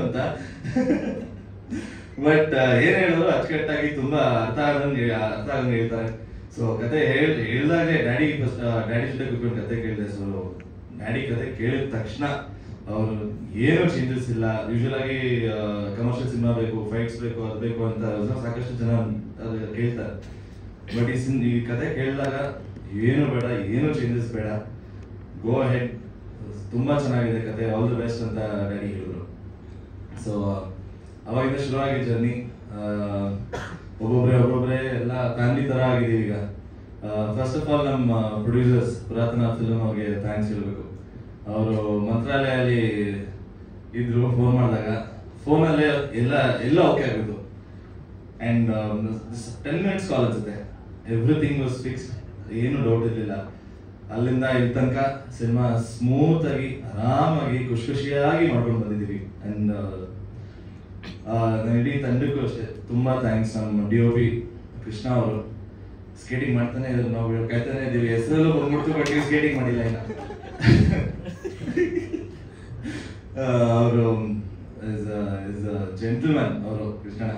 ಅಂತ, ಬಟ್ ಏನ್ ಹೇಳಿದ್ರು ಅಚ್ಚುಕಟ್ಟಾಗಿ ತುಂಬಾ ಅರ್ಥ ಆಗಂಗೆ ಹೇಳ್ತಾರೆ. ಸೊ ಕತೆ ಹೇಳ್ದಾಗೆ ಡ್ಯಾಡಿ ಜೊತೆ ಕೂತ್ಕೊಂಡು ಕತೆ ಕೇಳಿದೆ. ಸೊ ಡ್ಯಾಡಿ ಕತೆ ಕೇಳಿದ ತಕ್ಷಣ ಅವರು ಏನೂ ಚೇಂಜಸ್ ಇಲ್ಲ. ಯೂಶುವಲ್ ಆಗಿ ಕಮರ್ಷಿಯಲ್ ಸಿನಿಮಾ ಬೇಕು, ಫೈಟ್ಸ್ ಬೇಕು, ಅದು ಬೇಕು ಅಂತ ಸಾಕಷ್ಟು ಜನ ಕೇಳ್ತಾರೆ. ಬಟ್ ಈ ಕತೆ ಕೇಳಿದಾಗ ಏನು ಬೇಡ, ಏನು ಚೇಂಜಸ್ ಬೇಡ, ಗೋ ಅಹೆಡ್, ತುಂಬಾ ಚೆನ್ನಾಗಿದೆ ಕತೆ, ಆಲ್ ದಿ ಬೆಸ್ಟ್ ಅಂತ ಡ್ಯಾಡಿ ಹೇಳಿದ್ರು. ಸೊ ಅವಾಗಿಂದ ಶುರುವಾಗಿ ಜರ್ನಿ. ಒಬ್ಬೊಬ್ರೆ ಎಲ್ಲ ಫ್ಯಾಮಿಲಿ ತರ ಆಗಿದೀವಿ ಈಗ. ಫಸ್ಟ್ ಆಫ್ ಆಲ್ ನಮ್ಮ ಪ್ರೊಡ್ಯೂಸರ್ಸ್ ಪುರಾತನ ಫಿಲ್ಮ್ ಅವ್ರಿಗೆ ಥ್ಯಾಂಕ್ಸ್ ಹೇಳ್ಬೇಕು. ಅವರು ಮಂತ್ರಾಲಯಲ್ಲಿ ಇದ್ರು, ಫೋನ್ ಮಾಡಿದಾಗ ಫೋನಲ್ಲೇ ಎಲ್ಲ ಓಕೆ ಆಗಿತ್ತು. ಅಂಡ್ 10 minutes ಕಾಲ್ ಅನ್ಸುತ್ತೆ, ಎವ್ರಿಥಿಂಗ್ ವಾಸ್ ಫಿಕ್ಸ್ಡ್, ಏನು ಡೌಟ್ ಇರಲಿಲ್ಲ. ಅಲ್ಲಿಂದ ಇಲ್ಲಿ ತನಕ ಸಿನಿಮಾ ಸ್ಮೂತ್ ಆಗಿ ಆರಾಮಾಗಿ ಖುಷಿಯಾಗಿ ಮಾಡ್ಕೊಂಡು ಬಂದಿದ್ದೀವಿ. ಅಂಡ್ ಇಡೀ ತಂಡಕ್ಕೂ ಅಷ್ಟೇ ತುಂಬಾ ಥ್ಯಾಂಕ್ಸ್. ನಮ್ಮ DOP ಕೃಷ್ಣ ಅವರು ಸ್ಕೇಟಿಂಗ್ ಮಾಡ್ತಾನೆ ಇದ್ರು, ನಾವು ಕಾಯ್ತಾನೆ ಇದ್ದೀವಿ. ಹೆಸರಲ್ಲೂ ಬಂದ್ಬಿಡ್ತು, ಬಟ್ ಸ್ಕೇಟಿಂಗ್ ಮಾಡಿಲ್ಲ ಇನ್ನ. ಅವರು ಜೆಂಟಲ್ಮ್ಯಾನ್ ಅವರು ಕೃಷ್ಣಣ್ಣ,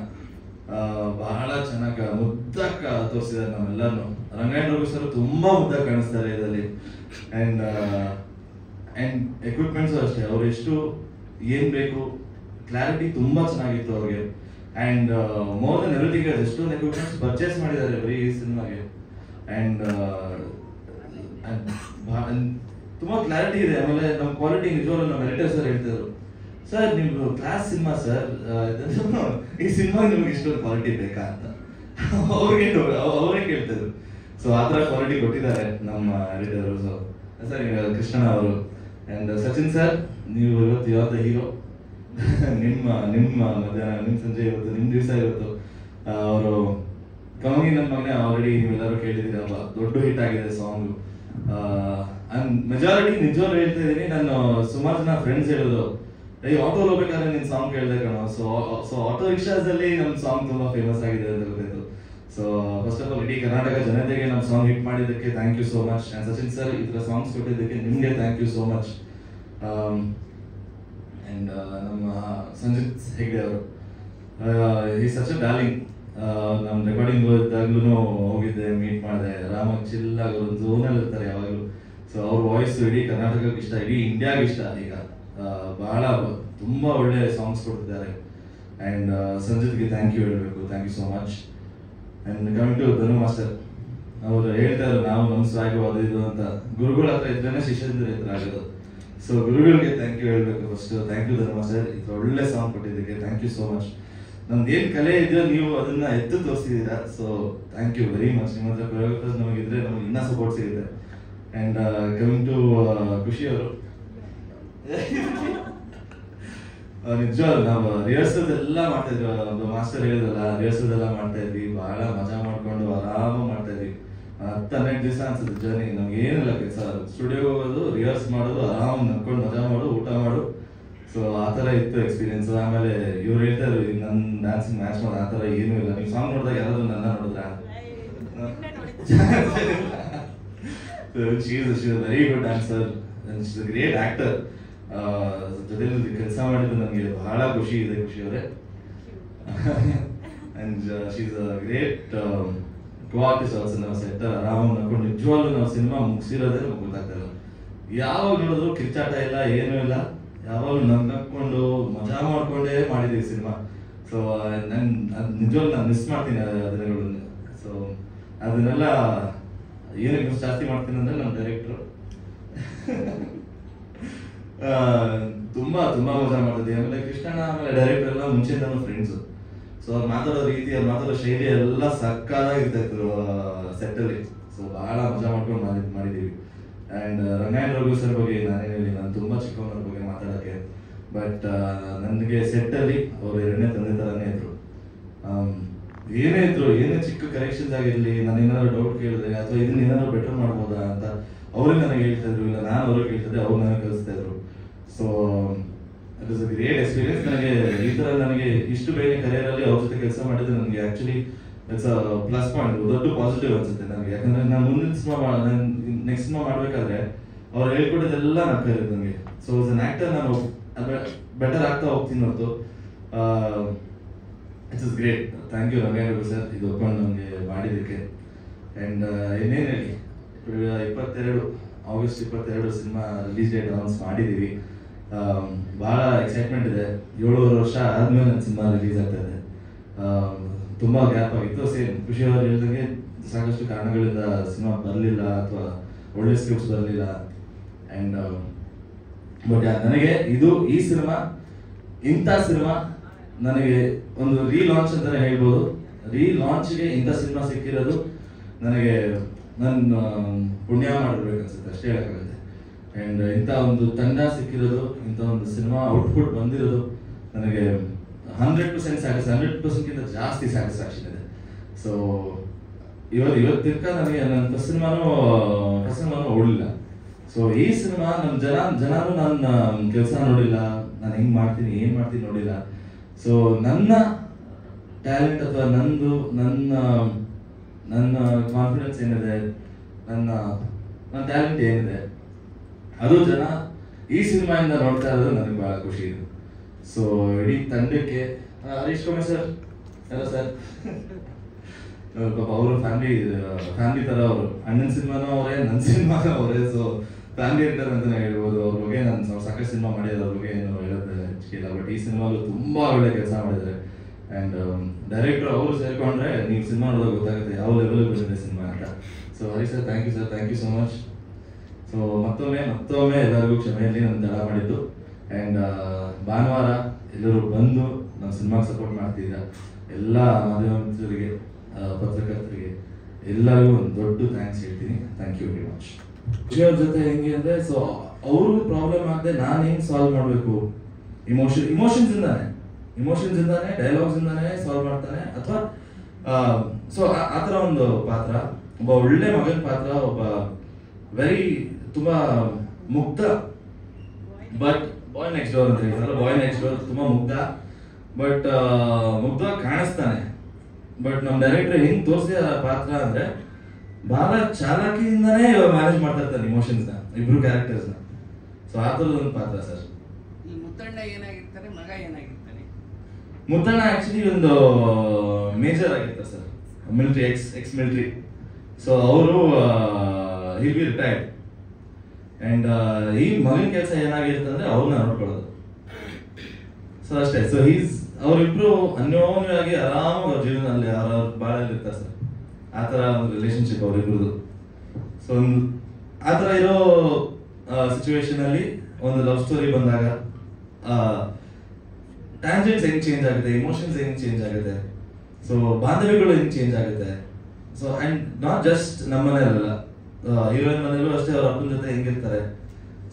ಬಹಳ ಚೆನ್ನಾಗಿ ಮುದ್ದಾಕ ತೋರಿಸಿದ್ದಾರೆ ನಮ್ಮೆಲ್ಲರನ್ನು. ರಂಗಾಯಣ ರಘು ಸರ್ ತುಂಬಾ ಮುದ್ದಾಗಿ ಕಾಣಿಸ್ತಾರೆ ಇದರಲ್ಲಿ. ಅಂಡ್ ಎಕ್ವಿಪ್ಮೆಂಟ್ಸ್ ಅಷ್ಟೇ, ಅವ್ರು ಎಷ್ಟು ಏನ್ ಬೇಕು ಕ್ಲಾರಿಟಿ ತುಂಬಾ ಚೆನ್ನಾಗಿತ್ತು ಅವ್ರಿಗೆ. ಅಂಡ್ ಮೋರ್ ದನ್ ಎವ್ರಿಥಿಂಗ್ ಎಷ್ಟೊಂದು ಎಕ್ವಿಪ್ಮೆಂಟ್ಸ್ ಪರ್ಚೇಸ್ ಮಾಡಿದ್ದಾರೆ ಬರೀ ಈ ಸಿನಿಮಾಗೆ. ಅಂಡ್ ತುಂಬಾ ಕ್ಲಾರಿಟಿ ಇದೆ. ಆಮೇಲೆ ನಮ್ಮ ಕ್ವಾಲಿಟಿ ನಿಜವಾಗ್ಲೂ ನಮ್ಮ ಎಡಿಟರ್ ಸರ್ ಹೇಳ್ತಿದ್ರು, ಸರ್ ನಿಮ್ದು ಕ್ಲಾಸ್ ಸಿನಿಮಾ ಸರ್, ಈ ಸಿನಿಮಾ ನಿಮ್ಗೆ ಇಷ್ಟೊಂದು ಕ್ವಾಲಿಟಿ ಬೇಕಾ ಅಂತ ಅವರೇ ಕೇಳ್ತಿದ್ರು. ಸೊ ಆ ಥರ ಕ್ವಾಲಿಟಿ ಕೊಟ್ಟಿದ್ದಾರೆ ನಮ್ಮ ಎಡಿಟರ್. ಸೊ ಸರ್ ಕೃಷ್ಣಣ್ಣ ಅವರು ಅಂಡ್ ಸಚಿನ್ ಸರ್, ನೀವು ಇವತ್ತು ಹೀರೋ. ನಿಮ್ಮ ಮಧ್ಯಾಹ್ನ, ನಿಮ್ಮ ಸಂಜೆ ಇವತ್ತು ನಿಮ್ಮ ದಿವಸ ಇವತ್ತು. ಅವರು ಕಮಂಗಿ ನನ್ನ ಮಗನೇ ಆಲ್ರೆಡಿ ನೀವೆಲ್ಲರೂ ಕೇಳಿದ್ದೀರಲ್ಲ, ದೊಡ್ಡ ಹಿಟ್ ಆಗಿದೆ ಸಾಂಗು. ಮೆಜಾರಿಟಿ ನಿಜವಾಗ್ಲೂ ಹೇಳ್ತಾ ಇದ್ದೀನಿ, ನಾನು ಸುಮಾರು ಜನ ಫ್ರೆಂಡ್ಸ್ ಹೇಳೋದು, ಆಟೋ ಹೋಗ್ಬೇಕಾದ್ರೆ ನಿನ್ ಸಾಂಗ್ ಕೇಳಿದೆ ಕಣೋ. ಸೊ ಆಟೋ ರಿಕ್ಷಾಸಲ್ಲಿ ನಮ್ಮ ಸಾಂಗ್ ತುಂಬಾ ಫೇಮಸ್ ಆಗಿದೆ ಅಂತ ಗೊತ್ತಾಯ್ತು. ಸೊ ಫಸ್ಟ್ ಆಫ್ ಆಲ್ ಇಡೀ ಕರ್ನಾಟಕ ಜನತೆಗೆ ನಮ್ಮ ಸಾಂಗ್ ಹಿಟ್ ಮಾಡಿದ್ದಕ್ಕೆ thank you so much. And Sachin sir ಈ ಥರ ಸಾಂಗ್ಸ್ ಕೊಟ್ಟಿದ್ದಕ್ಕೆ ನಿಮಗೆ thank you so much. And ನಮ್ಮ ಸಂಜಿತ್ ಹೆಗ್ಡೆ ಅವರು, ಈ ಸಚ್ ಡಾರ್ಲಿಂಗ್. ನಮ್ಮ ರೆಕಾರ್ಡಿಂಗ್ ಇದ್ದಾಗ್ಲೂ ಹೋಗಿದ್ದೆ, ಮೀಟ್ ಮಾಡಿದೆ, ಆರಾಮಾಗಿ ಚಿಲ್ಲಾಗಿ ಒಂದು ಝೋನಲ್ಲಿ ಇರ್ತಾರೆ ಯಾವಾಗಲೂ. ಸೊ ಅವ್ರ ವಾಯ್ಸ್ ಇಡೀ ಕರ್ನಾಟಕಕ್ಕೆ ಇಷ್ಟ, ಇಡೀ ಇಂಡಿಯಾಗೆ ಇಷ್ಟ. ಈಗ ಬಹಳ ತುಂಬಾ ಒಳ್ಳೆ ಸಾಂಗ್ಸ್ ಕೊಡ್ತಿದ್ದಾರೆ. ಅಂಡ್ ಸಂಜಿತ್ಗೆ ಥ್ಯಾಂಕ್ ಯು ಹೇಳಬೇಕು, thank you so much. And coming to Dhanu master, ಅವರು ಹೇಳ್ತಾ ಇದ್ರು ನಾವು ನಮ್ಮ ಸ್ವಾಗು ಅದು ಇದು ಅಂತ. ಗುರುಗಳ ಹತ್ರ ಇದ್ರೇನೆ ಶಿಷ್ಯಂದ್ರ ಹತ್ರ ಆಗೋದು. ಸೊ ಗುರುಗಳಿಗೆ ಥ್ಯಾಂಕ್ ಯು ಹೇಳಬೇಕು ಫಸ್ಟ್. ಥ್ಯಾಂಕ್ ಯು ಧರ್ಮ ಸರ್, ಇದು ಒಳ್ಳೆ ಸಾಂಗ್ ಕೊಟ್ಟಿದ್ದಕ್ಕೆ ಥ್ಯಾಂಕ್ ಯು ಸೋ ಮಚ್. ನಮ್ದು ಏನು ಕಲೆ ಇದೆಯೋ ನೀವು ಅದನ್ನ ಎತ್ತು ತೋರಿಸಿದ್ದೀರಾ, so thank you very much. ನಿಮ್ಮ ಹತ್ರ ಕೊರಿಯೋಗ್ರಾಫರ್ಸ್ ನಮಗಿದ್ರೆ ನಮಗೆ ಇನ್ನೂ ಸಪೋರ್ಟ್ ಸಿಗುತ್ತೆ. ಆ್ಯಂಡ್ ಕಮಿಂಗ್ ಟು ಖುಷಿ ಅವರು, ನಿಜವಾಗ್ಲೂ ನಾವು ರಿಹರ್ಸಲ್ಸ್ ಎಲ್ಲ ಮಾಡ್ತಾ ಇದ್ವಿ. ಒಂದು ಮಾಸ್ಟರ್ ಹೇಳಿದ್ರಲ್ಲ, ರಿಹರ್ಸಲ್ಸ್ ಎಲ್ಲ ಮಾಡ್ತಾ ಇದ್ವಿ, ಬಹಳ ಮಜಾ ಮಾಡ್ಕೊಂಡು ಆರಾಮಾಗಿ ಮಾಡ್ತಾ ಇದ್ವಿ. 10-12 ದಿವಸ ಅನ್ಸುತ್ತೆ ಜರ್ನಿ. ನಮ್ಗೆ ಏನಿಲ್ಲ ಕೆಲಸ, ಸ್ಟುಡಿಯೋಗೆ ಹೋಗೋದು, ರಿಹರ್ಸ್ ಮಾಡೋದು, ಆರಾಮ್ ನಡ್ಕೊಂಡು ಮಜಾ ಮಾಡು, ಊಟ ಮಾಡು. ಸೊ ಆ ಥರ ಇತ್ತು ಎಕ್ಸ್ಪೀರಿಯನ್ಸ್. ಆಮೇಲೆ ಇವ್ರು ಹೇಳ್ತಾ ಇದ್ರು ನನ್ನ ಡ್ಯಾನ್ಸಿಂಗ್ ಮ್ಯಾಚ್ ಮಾಡೋದು, ಆ ಥರ ಏನೂ ಇಲ್ಲ. ನೀವು ಸಾಂಗ್ ನೋಡಿದಾಗ ಯಾರಾದ್ರೂ ನನ್ನ ನೋಡಿದ್ರ? She is very good dancer, she is a great actor. ಜೊತೆಲಿ ಕೆಲಸ ಮಾಡಿದ್ದು ನನಗೆ ಬಹಳ ಖುಷಿ ಇದೆ, ಖುಷಿ ಅವರೇ. And she is a great co-artist also. ನಾವು ಸೆಟ್ಟರ್ ಆರಾಮಾಗಿ ನಡ್ಕೊಂಡು ನಿಜವಾಗ್ಲೂ ನಾವು ಸಿನಿಮಾ ಮುಗಿಸಿರೋದೇ ನಮ್ಗೆ ಗೊತ್ತಾಗ್ತಾ ಇಲ್ಲ. ಯಾವಾಗ ನೋಡಿದ್ರು ಕಿರ್ಚಾಟ ಇಲ್ಲ, ಏನೂ ಇಲ್ಲ, ಯಾವಾಗಲೂ ನಕ್ಕೊಂಡು ಮಜಾ ಮಾಡ್ಕೊಂಡೇ ಮಾಡಿದ್ದೀವಿ ಸಿನಿಮಾ. ಸೊ ಅದು ನಿಜವಾಗ್ಲೂ ನಾನು ಮಿಸ್ ಮಾಡ್ತೀನಿ ಆ ದಿನಗಳನ್ನ. ಸೊ ಅದನ್ನೆಲ್ಲ ಏನಕ್ಕೆ ಮಿಸ್ ಜಾಸ್ತಿ ಮಾಡ್ತೀನಿ ಅಂದರೆ ನಮ್ಮ ಡೈರೆಕ್ಟ್ರು ತುಂಬಾ ಮಜಾ ಮಾಡ್ತಿದ್ದೆ. ಆಮೇಲೆ ಕೃಷ್ಣಣ್ಣ ಆಮೇಲೆ ಡೈರೆಕ್ಟರ್ ಎಲ್ಲ ಮುಂಚೆಯಿಂದನೂ ಫ್ರೆಂಡ್ಸು. ಸೊ ಅವ್ರು ಮಾತಾಡೋ ರೀತಿ, ಅವ್ರು ಮಾತಾಡೋ ಶೈಲಿ ಎಲ್ಲ ಸಕ್ಕತ್ತಾಗಿರ್ತಾ ಇತ್ತು ಸೆಟ್ಟಲ್ಲಿ. ಸೊ ಬಹಳ ಮಜಾ ಮಾಡ್ಕೊಂಡು ಮಾಡಿದ್ದೀವಿ. ಆ್ಯಂಡ್ ರಂಗಾಯಣ ರಘು ಸರ್ ಬಗ್ಗೆ ನಾನೇನು ಹೇಳಿ, ನಾನು ತುಂಬ ಚಿಕ್ಕವನ ಬಗ್ಗೆ ಮಾತಾಡೋಕ್ಕೆ. ಬಟ್ ನನಗೆ ಸೆಟ್ಟಲ್ಲಿ ಅವರು 2ನೇ ತಂದೆ ಥರನೇ ಇದ್ರು. ಏನೇ ಇದ್ರು, ಏನೇ ಚಿಕ್ಕ ಕರೆಕ್ಷನ್ಸ್ ಆಗಿರಲಿ, ನಾನು ಏನಾದ್ರು ಡೌಟ್ ಕೇಳಿದ್ರೆ ಅಥವಾ ಇದನ್ನ ಏನಾದ್ರು ಬೆಟರ್ ಮಾಡ್ಬೋದಾ ಅಂತ ಅವರೇ ನನಗೆ ಹೇಳ್ತಾ ಇದ್ರು, ಇಲ್ಲ ನಾನು ಅವ್ರಿಗೆ ಹೇಳ್ತಿದ್ದೆ, ಅವ್ರು ನನಗೆ ಕಲಿಸ್ತಾ ಇದ್ರು. So it is a great experience. ನನಗೆ ಈ ಥರ ನನಗೆ ಇಷ್ಟು ಬೇಗ ಕರಿಯರಲ್ಲಿ ಅವ್ರ ಜೊತೆ ಕೆಲಸ ಮಾಡಿದ್ರೆ ನನಗೆ actually it's a plus point, ದೊಡ್ಡ ಪಾಸಿಟಿವ್ ಅನ್ಸುತ್ತೆ ನನಗೆ. ಯಾಕಂದ್ರೆ ನಾನು ಮುಂದಿನ ಸಿನಿಮಾ ನೆಕ್ಸ್ಟ್ ಸಿನಿಮಾ ಮಾಡಬೇಕಾದ್ರೆ ಅವ್ರು ಹೇಳ್ಕೊಟ್ಟಿದ್ದೆಲ್ಲ ನಾನು ಕಲಿಯೋದು ನನಗೆ. ಸೊ ಆಸ್ ಅನ್ ಆ್ಯಕ್ಟರ್ ನಾನು ಬೆಟರ್ ಆಗ್ತಾ ಹೋಗ್ತೀನಿ ಹೊರತು. It's is great. Thank you Rangayana sir, ಇದು ಒಪ್ಕೊಂಡು ನಮಗೆ ಮಾಡಿದ್ದಕ್ಕೆ. ಆ್ಯಂಡ್ ಇನ್ನೇನು ಹೇಳಿ, 22 August 22 cinema release date announce ಮಾಡಿದ್ದೀವಿ. ಭಾಳ ಎಕ್ಸೈಟ್ಮೆಂಟ್ ಇದೆ. 7 ವರ್ಷ ಆದಮೇಲೆ ನನ್ನ ಸಿನಿಮಾ ರಿಲೀಸ್ ಆಗ್ತಾ ಇದೆ. ತುಂಬ ಗ್ಯಾಪ್ ಆಗಿತ್ತು. ಸೇಮ್ ಖುಷಿ ಅವರು ಹೇಳಿದಂಗೆ ಸಾಕಷ್ಟು ಕಾರಣಗಳಿಂದ ಸಿನಿಮಾ ಬರಲಿಲ್ಲ ಅಥವಾ ಒಳ್ಳೆ ಸ್ಕ್ರಿಪ್ಟ್ಸ್ ಬರಲಿಲ್ಲ. ಆ್ಯಂಡ್ ಬಟ್ ನನಗೆ ಈ ಸಿನಿಮಾ ಇಂಥ ಸಿನಿಮಾ ನನಗೆ ಒಂದು ರೀಲಾಂಚ್ ಅಂತಲೇ ಹೇಳ್ಬೋದು. ರೀಲಾಂಚ್ಗೆ ಇಂಥ ಸಿನಿಮಾ ಸಿಕ್ಕಿರೋದು ನನಗೆ ನನ್ನ ಪುಣ್ಯ ಮಾಡಿರ್ಬೇಕು ಅನ್ಸುತ್ತೆ, ಅಷ್ಟೇ ಹೇಳೋಕ್ಕಾಗುತ್ತೆ. ಆ್ಯಂಡ್ ಇಂಥ ಒಂದು ತಂಡ ಸಿಕ್ಕಿರೋದು, ಇಂಥ ಒಂದು ಸಿನಿಮಾ ಔಟ್ಪುಟ್ ಬಂದಿರೋದು ನನಗೆ 100% 100%ಗಿಂತ ಜಾಸ್ತಿ ಸ್ಯಾಟಿಸ್ಫ್ಯಾಕ್ಷನ್ ಇದೆ. ಸೊ ಇವತ್ತಿರ್ಕ ನನಗೆ ನನ್ನ ಫಸ್ಟ್ ಸಿನಿಮಾನೂ ಓಡಲಿಲ್ಲ. ಸೊ ಈ ಸಿನಿಮಾ ನಮ್ಮ ಜನನೂ ನನ್ನ ಕೆಲಸ ನೋಡಿಲ್ಲ, ನಾನು ಹೆಂಗೆ ಮಾಡ್ತೀನಿ ಏನು ಮಾಡ್ತೀನಿ ನೋಡಿಲ್ಲ. ಸೊ ನನ್ನ ಟ್ಯಾಲೆಂಟ್ ಅಥವಾ ನನ್ನ ಕಾನ್ಫಿಡೆನ್ಸ್ ಏನಿದೆ, ನನ್ನ ಟ್ಯಾಲೆಂಟ್ ಏನಿದೆ, ಅದು ಜನ ಈ ಸಿನಿಮಾಯಿಂದ ನೋಡ್ತಾ ಇರೋದು ನನಗೆ ಬಹಳ ಖುಷಿ ಇದೆ. ಸೊ ಇಡೀ ತಂಡಕ್ಕೆ ಹರೀಶ್ ಕುಮಾರ್ ಸರ್ ಎಲ್ಲ ಸರ್, ಪಾಪ ಅವರು ಫ್ಯಾಮಿಲಿ ಥರ, ಅವರು ಅಣ್ಣನ ಸಿನಿಮಾನೂ ಅವರೇ, ನನ್ನ ಸಿನಿಮಾನೂ ಅವರೇ. ಸೊ ಫ್ಯಾಮಿಲಿ ಆಕ್ಟರ್ ಅಂತಲೇ ಹೇಳ್ಬೋದು. ಅವ್ರ ಬಗ್ಗೆ ನಾನು ಸಾಕಷ್ಟು ಸಿನಿಮಾ ಮಾಡಿರೋದು, ಅವ್ರ ಬಗ್ಗೆ ಏನು ಹೇಳೋದು ಹೆಚ್ಚಿಲ್ಲ. ಬಟ್ ಈ ಸಿನಿಮಾಲು ತುಂಬ ಒಳ್ಳೆ ಕೆಲಸ ಮಾಡಿದ್ದಾರೆ. ಆ್ಯಂಡ್ ಡೈರೆಕ್ಟರ್ ಅವರು ಸೇರ್ಕೊಂಡ್ರೆ ನೀವು ಸಿನಿಮಾ ನೋಡೋದು ಗೊತ್ತಾಗುತ್ತೆ ಯಾವ ಲೆವೆಲ್ ಬಂದಿದೆ ಸಿನಿಮಾ ಅಂತ. So Harish sir, thank you sir, thank you so much. So ಮತ್ತೊಮ್ಮೆ ಎಲ್ಲರಿಗೂ ಕ್ಷಮೆಯಲ್ಲಿ ನಾನು ತಡ ಮಾಡಿದ್ದು. ಆ್ಯಂಡ್ ಭಾನುವಾರ ಎಲ್ಲರೂ ಬಂದು ನಮ್ಮ ಸಿನಿಮಾಗೆ ಸಪೋರ್ಟ್ ಮಾಡ್ತಿದ್ದೀರಾ. ಎಲ್ಲ ಮಾಧ್ಯಮ ಮಿತ್ರರಿಗೆ, ಪತ್ರಕರ್ತರಿಗೆ ಎಲ್ಲರಿಗೂ ಒಂದು ದೊಡ್ಡ ಥ್ಯಾಂಕ್ಸ್ ಹೇಳ್ತೀನಿ. Thank you very much. ಖುಷಿಯವ್ರ ಜೊತೆ ಹೆಂಗೆ ಅಂದರೆ, ಸೊ ಅವ್ರಿಗೂ ಪ್ರಾಬ್ಲಮ್ ಆಗದೆ ನಾನು ಹೆಂಗೆ ಸಾಲ್ವ್ ಮಾಡಬೇಕು, ಇಮೋಷನ್ಸಿಂದಾನೆ ಡೈಲಾಗ್ಸಿಂದಾನೆ ಸಾಲ್ವ್ ಮಾಡ್ತಾನೆ. ಅಥವಾ ಸೊ ಆ ಥರ ಒಂದು ಪಾತ್ರ, ಒಬ್ಬ ಒಳ್ಳೆ ಮಗನ ಪಾತ್ರ, ಒಬ್ಬ ತುಂಬ ಮುಗ್ಧ, ಬಟ್ ಬಾಯ್ ನೆಕ್ಸ್ಟ್ ಡೋರ್ ಅಂತ ಹೇಳ್ತಾರಲ್ಲ, ಬಾಯ್ ನೆಕ್ಸ್ಟ್ ಡೋರ್ ತುಂಬ ಮುಗ್ಧ, ಬಟ್ ಮುಗ್ಧ ಕಾಣಿಸ್ತಾನೆ. ಬಟ್ ನಮ್ಮ ಡೈರೆಕ್ಟರ್ ಹೆಂಗ್ ತೋರಿಸಿದ ಪಾತ್ರ ಅಂದ್ರೆ ಬಹಳ ಚಾಲಾಕಿಯಿಂದಾನೇ ಮ್ಯಾನೇಜ್ ಮಾಡ್ತಾ ಇರ್ತಾನೆ ಇಮೋಷನ್ಸ್ನ, ಇಬ್ರು ಕ್ಯಾರೆಕ್ಟರ್ಸ್ನ. ಸೊ ಆ ಥರದ ಒಂದು ಪಾತ್ರ ಸರ್. ಈ ಮುತ್ತಣ್ಣ ಏನಾಗಿರ್ತಾನೆ, ಮಗ ಏನಾಗಿರ್ತಾನೆ? ಮುತ್ತಣ್ಣ ಆಕ್ಚುಲಿ ಒಂದು ಮೇಜರ್ ಆಗಿರ್ತಾರೆ sir, military, X military. So ಅವರು ವಿಲ್ ಬಿ ರಿಟೈರ್ಡ್. ಆ್ಯಂಡ್ ಈ ಮಗನ ಕೆಲಸ ಏನಾಗಿರುತ್ತೆ ಅಂದ್ರೆ ಅವ್ರನ್ನ ನೋಡ್ಕೊಳ್ಳೋದು. ಸೊ ಅಷ್ಟೇ. ಸೊ ಅವರಿಬ್ರು ಅನ್ಯೋನ್ಯವಾಗಿ ಆರಾಮಾಗಿ ಅವ್ರ ಜೀವನದಲ್ಲಿ ಅವ್ರ ಬಾಳಲ್ಲಿ ಇರ್ತಾರೆ ಸರ್. ಆ ಥರ ಒಂದು ರಿಲೇಶನ್ಶಿಪ್ ಅವರಿಬ್ರದ್ದು. ಸೊ ಆ ಥರ ಇರೋ ಸಿಚುವೇಶನ್ ಅಲ್ಲಿ ಒಂದು ಲವ್ ಸ್ಟೋರಿ ಬಂದಾಗ ಟ್ಯಾಂಜೆಂಟ್ಸ್ ಹೆಂಗ್ ಚೇಂಜ್ ಆಗುತ್ತೆ, ಇಮೋಷನ್ಸ್ ಹೆಂಗ್ ಚೇಂಜ್ ಆಗುತ್ತೆ, ಸೊ ಬಾಂಧವ್ಯಗಳು ಹೆಂಗ್ ಚೇಂಜ್ ಆಗುತ್ತೆ. ಸೊ ಅಂಡ್ ನಾಟ್ ಜಸ್ಟ್ ನಮ್ಮ ಮನೆಯಲ್ಲ, ಹೀರೋಯಿನ್ ಮನೆಯಲ್ಲೂ ಅಷ್ಟೇ ಅವ್ರ ಅಪ್ಪನ ಜೊತೆ ಹೆಂಗಿರ್ತಾರೆ.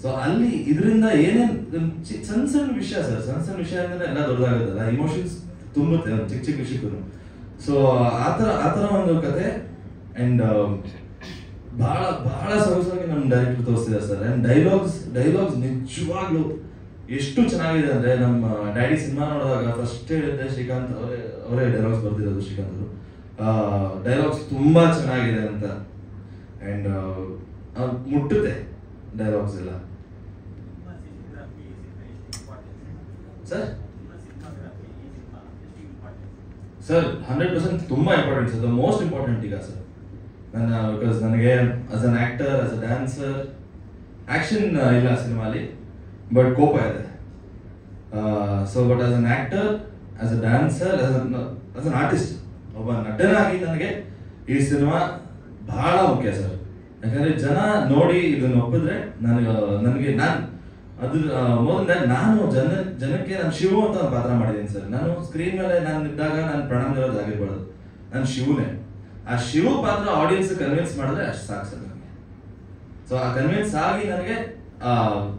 ಸೊ ಅಲ್ಲಿ ಇದರಿಂದ ಏನೇನು ಸಣ್ಣ ಸಣ್ಣ ವಿಷಯ ಸರ್, ಸಣ್ಣ ಸಣ್ಣ ವಿಷಯ ಅಂದ್ರೆ ಎಲ್ಲ ದೊಡ್ಡದಾಗುತ್ತಲ್ಲ, ಇಮೋಷನ್ಸ್ ತುಂಬುತ್ತೆ ಒಂದು ಚಿಕ್ಕ ಚಿಕ್ಕ ವಿಷಯಕ್ಕೂ. ಸೊ ಆ ಥರ ಒಂದು ಕತೆ. ಅಂಡ್ ಬಹಳ ಬಹಳ ಸೊಗಸಾಗಿ ನಮ್ಮ ಡೈರೆಕ್ಟರ್ ತೋರಿಸ್ತಿದ್ದಾರೆ ಸರ್. ಅಂಡ್ ಡೈಲಾಗ್ಸ್ ನಿಜವಾಗ್ಲೂ ಎಷ್ಟು ಚೆನ್ನಾಗಿದೆ ಅಂದ್ರೆ, ನಮ್ಮ ಡ್ಯಾಡಿ ಸಿನಿಮಾ ನೋಡಿದಾಗ ಫಸ್ಟ್ ಹೇಳಿದ್ದೆ ಶ್ರೀಕಾಂತ್ ಅವರೇ ಡೈಲಾಗ್ಸ್ ಬರ್ತಿರೋದು, ಶ್ರೀಕಾಂತ್ ಅವರು ಡೈಲಾಗ್ಸ್ ತುಂಬಾ ಚೆನ್ನಾಗಿದೆ ಅಂತ. ಅಂಡ್ ಮುಟ್ಟುತ್ತೆ ಡೈಲಾಗ್ಸ್ ಎಲ್ಲ ಸರ್. ಸರ್ 100% ತುಂಬಾ important sir, the most important ಈಗ ಸರ್. ಬಿಕಾಸ್ ನನಗೆ as an actor, as a dancer, action ಇಲ್ಲ ಸಿನಿಮಾಲಿ, ಬಟ್ ಕೋಪ ಇದೆ. So but as an actor, as a dancer, as an artist, ಒಬ್ಬ ನಟನಾಗಿ ನನಗೆ ಈ ಸಿನಿಮಾ ಬಹಳ ಮುಖ್ಯ ಸರ್. ಯಾಕಂದ್ರೆ ಜನ ನೋಡಿ ಇದನ್ನ ಒಪ್ಪಿದ್ರೆ ನನಗೆ ನಾನು ಅದ್ರ ಮೊದಲ ನಾನು ಜನಕ್ಕೆ ನಾನು ಶಿವು ಅಂತ ಒಂದು ಪಾತ್ರ ಮಾಡಿದ್ದೀನಿ ಸರ್. ನಾನು ಸ್ಕ್ರೀನ್ ಮೇಲೆ ನಾನು ಇದ್ದಾಗ ನಾನು ಪ್ರಣಾಮ್ ಇರೋದು ಆಗಿರ್ಬಾರ್ದು, ನಾನು ಶಿವನೇ. ಆ ಶಿವ ಪಾತ್ರ ಆಡಿಯನ್ಸ್ ಕನ್ವಿನ್ಸ್ ಮಾಡಿದ್ರೆ ಅಷ್ಟು ಸಾಕು ಸರ್ ನನಗೆ. ಸೊ ಆ ಕನ್ವಿನ್ಸ್ ಆಗಿ ನನಗೆ